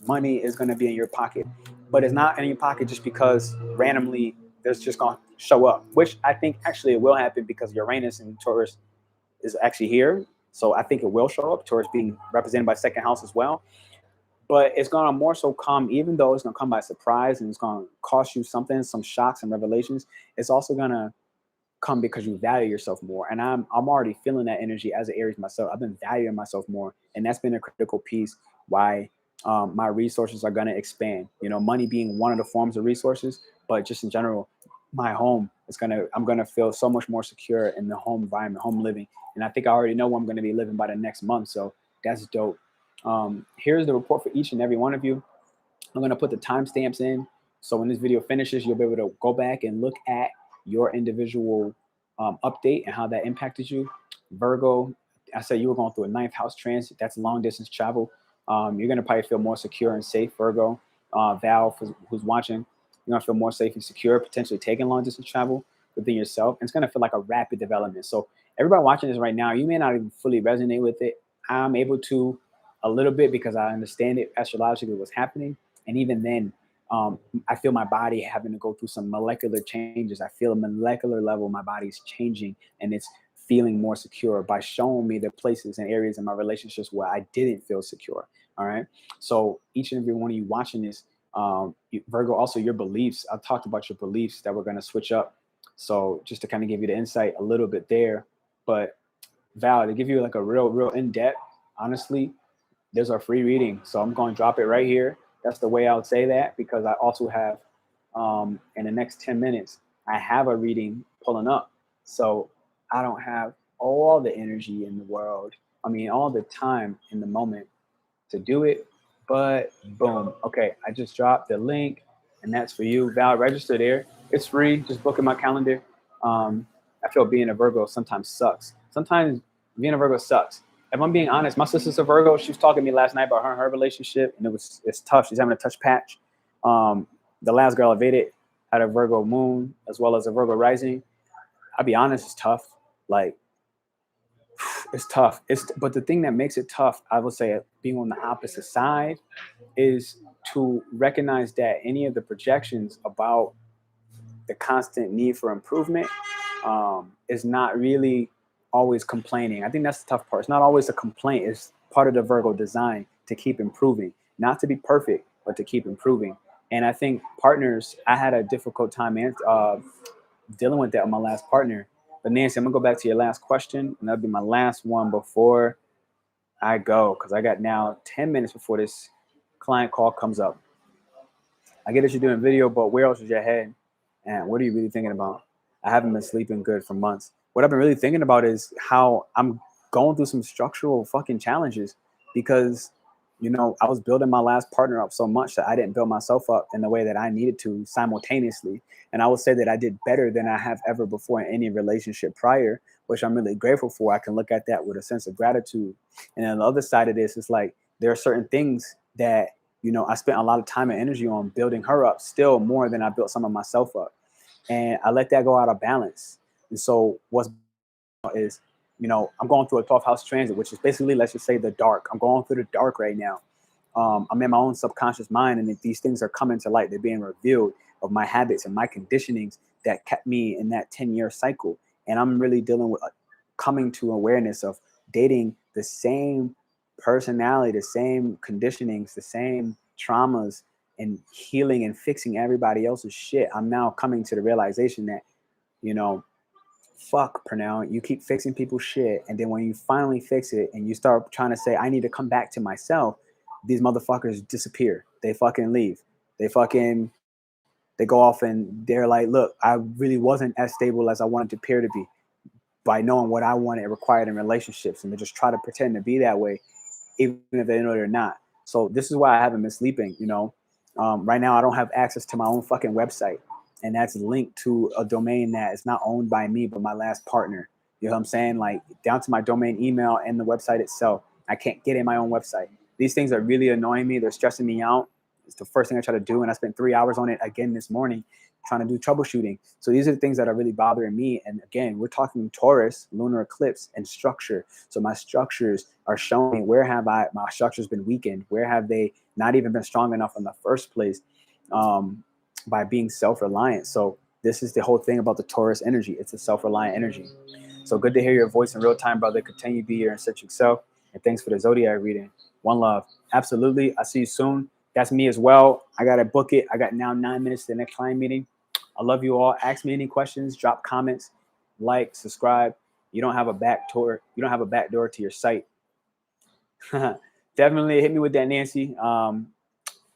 Money is going to be in your pocket, but it's not in your pocket just because randomly there's just going to show up, which I think actually it will happen because Uranus in Taurus is actually here. So I think it will show up, Taurus being represented by 2nd house as well. But it's going to more so come, even though it's going to come by surprise and it's going to cost you something, some shocks and revelations, it's also going to come because you value yourself more. And I'm already feeling that energy as an Aries myself. I've been valuing myself more, and that's been a critical piece why my resources are going to expand. You know, money being one of the forms of resources, but just in general, my home is I'm going to feel so much more secure in the home environment, home living. And I think I already know where I'm going to be living by the next month. So that's dope. Here's the report for each and every one of you. I'm going to put the timestamps in. So when this video finishes, you'll be able to go back and look at your individual update and how that impacted you. Virgo, I said you were going through a 9th house transit. That's long distance travel. You're going to probably feel more secure and safe, Virgo. Val, who's watching, you're going to feel more safe and secure, potentially taking long distance travel within yourself. And it's going to feel like a rapid development. So everybody watching this right now, you may not even fully resonate with it. I'm able to a little bit because I understand it astrologically what's happening. And even then, I feel my body having to go through some molecular changes. I feel a molecular level, my body's changing and it's feeling more secure by showing me the places and areas in my relationships where I didn't feel secure. All right. So each and every one of you watching this, Virgo, also your beliefs. I talked about your beliefs that we're going to switch up. So just to kind of give you the insight a little bit there, but Val, to give you like a real in depth, honestly, there's our free reading. So I'm going to drop it right here. That's the way I would say that, because I also have, in the next 10 minutes, I have a reading pulling up. So I don't have all the energy in the world. I mean, all the time in the moment to do it. But boom. Okay. I just dropped the link, and that's for you. Val, register there. It's free. Just book in my calendar. I feel being a Virgo sometimes sucks. Sometimes being a Virgo sucks. If I'm being honest, my sister's a Virgo. She was talking to me last night about her and her relationship, and it's tough. She's having a touch patch. The last girl I dated had a Virgo moon as well as a Virgo rising. I'll be honest, it's tough. Like, it's tough. But the thing that makes it tough, I would say, being on the opposite side, is to recognize that any of the projections about the constant need for improvement is not really always complaining. I think that's the tough part. It's not always a complaint. It's part of the Virgo design to keep improving, not to be perfect, but to keep improving. And I think partners, I had a difficult time dealing with that with my last partner. But Nancy, I'm gonna go back to your last question, and that'll be my last one before I go, because I got now 10 minutes before this client call comes up. I get that you're doing video, but where else is your head? And what are you really thinking about? I haven't been sleeping good for months. What I've been really thinking about is how I'm going through some structural fucking challenges, because, I was building my last partner up so much that I didn't build myself up in the way that I needed to simultaneously. And I would say that I did better than I have ever before in any relationship prior, which I'm really grateful for. I can look at that with a sense of gratitude. And then the other side of this is like, there are certain things that, I spent a lot of time and energy on building her up still more than I built some of myself up. And I let that go out of balance. And so what's is, I'm going through a 12th house transit, which is basically, let's just say, the dark. I'm going through the dark right now. I'm in my own subconscious mind, and if these things are coming to light, they're being revealed of my habits and my conditionings that kept me in that 10-year cycle. And I'm really dealing with coming to awareness of dating the same personality, the same conditionings, the same traumas, and healing and fixing everybody else's shit. I'm now coming to the realization that, fuck, Pernell, you keep fixing people's shit, and then when you finally fix it and you start trying to say, I need to come back to myself, these motherfuckers disappear. They fucking leave. They go off and they're like, look, I really wasn't as stable as I wanted to appear to be by knowing what I wanted and required in relationships, and they just try to pretend to be that way, even if they know they're not. So this is why I haven't been sleeping. Right now I don't have access to my own fucking website, and that's linked to a domain that is not owned by me but my last partner. You know what I'm saying? Like, down to my domain email and the website itself, I can't get in my own website. These things are really annoying me. They're stressing me out. It's the first thing I try to do, and I spent 3 hours on it again this morning trying to do troubleshooting. So these are the things that are really bothering me. And again, we're talking Taurus lunar eclipse and structure. So my structures are showing, where have my structures been weakened? Where have they not even been strong enough in the first place, by being self-reliant? So this is the whole thing about the Taurus energy. It's a self-reliant energy. So good to hear your voice in real time, brother. Continue to be here and search yourself. And thanks for the Zodiac reading. One love. Absolutely. I'll see you soon. That's me as well. I got to book it. I got now 9 minutes to the next client meeting. I love you all. Ask me any questions, drop comments, like, subscribe. You don't have a back door. You don't have a back door to your site. Definitely hit me with that, Nancy.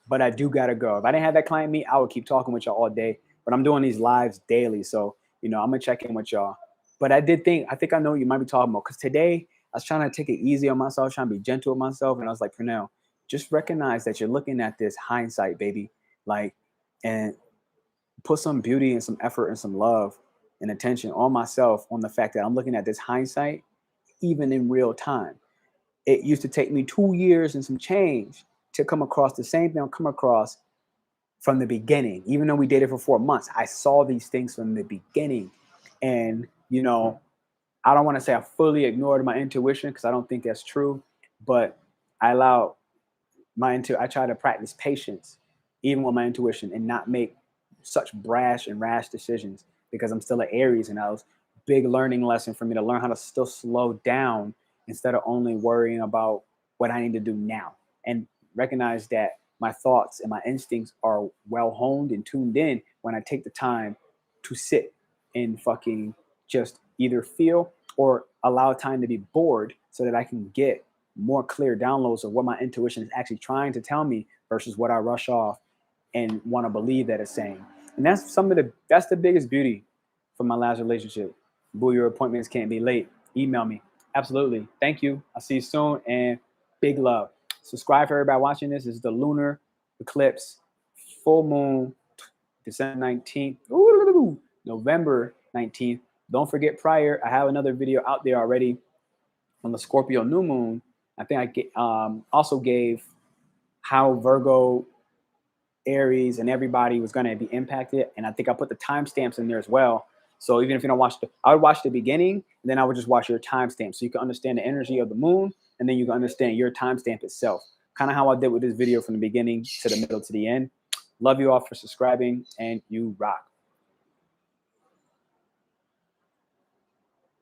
But I do got to go. If I didn't have that client meet, I would keep talking with y'all all day. But I'm doing these lives daily. So, I'm going to check in with y'all. But I think I know what you might be talking about. Because today I was trying to take it easy on myself, trying to be gentle with myself. And I was like, Pernell, just recognize that you're looking at this hindsight, baby. Like, and put some beauty and some effort and some love and attention on myself, on the fact that I'm looking at this hindsight, even in real time. It used to take me 2 years and some change to come across the same thing I come across from the beginning. Even though we dated for 4 months, I saw these things from the beginning. And, I don't want to say I fully ignored my intuition, because I don't think that's true, but I try to practice patience, even with my intuition, and not make such brash and rash decisions, because I'm still an Aries, and that was a big learning lesson for me, to learn how to still slow down instead of only worrying about what I need to do now, and recognize that my thoughts and my instincts are well honed and tuned in when I take the time to sit and fucking just either feel or allow time to be bored so that I can get more clear downloads of what my intuition is actually trying to tell me versus what I rush off and want to believe that it's saying. And that's that's the biggest beauty from my last relationship. Boo, your appointments can't be late. Email me. Absolutely. Thank you. I'll see you soon, and big love. Subscribe for everybody watching this. This is the lunar eclipse, full moon, December 19th, November 19th. Don't forget prior, I have another video out there already on the Scorpio new moon. I think I also gave how Virgo, Aries, and everybody was going to be impacted. And I think I put the timestamps in there as well. So even if you don't watch I would watch the beginning, and then I would just watch your timestamp so you can understand the energy of the moon, and then you can understand your timestamp itself. Kind of how I did with this video from the beginning to the middle to the end. Love you all for subscribing, and you rock.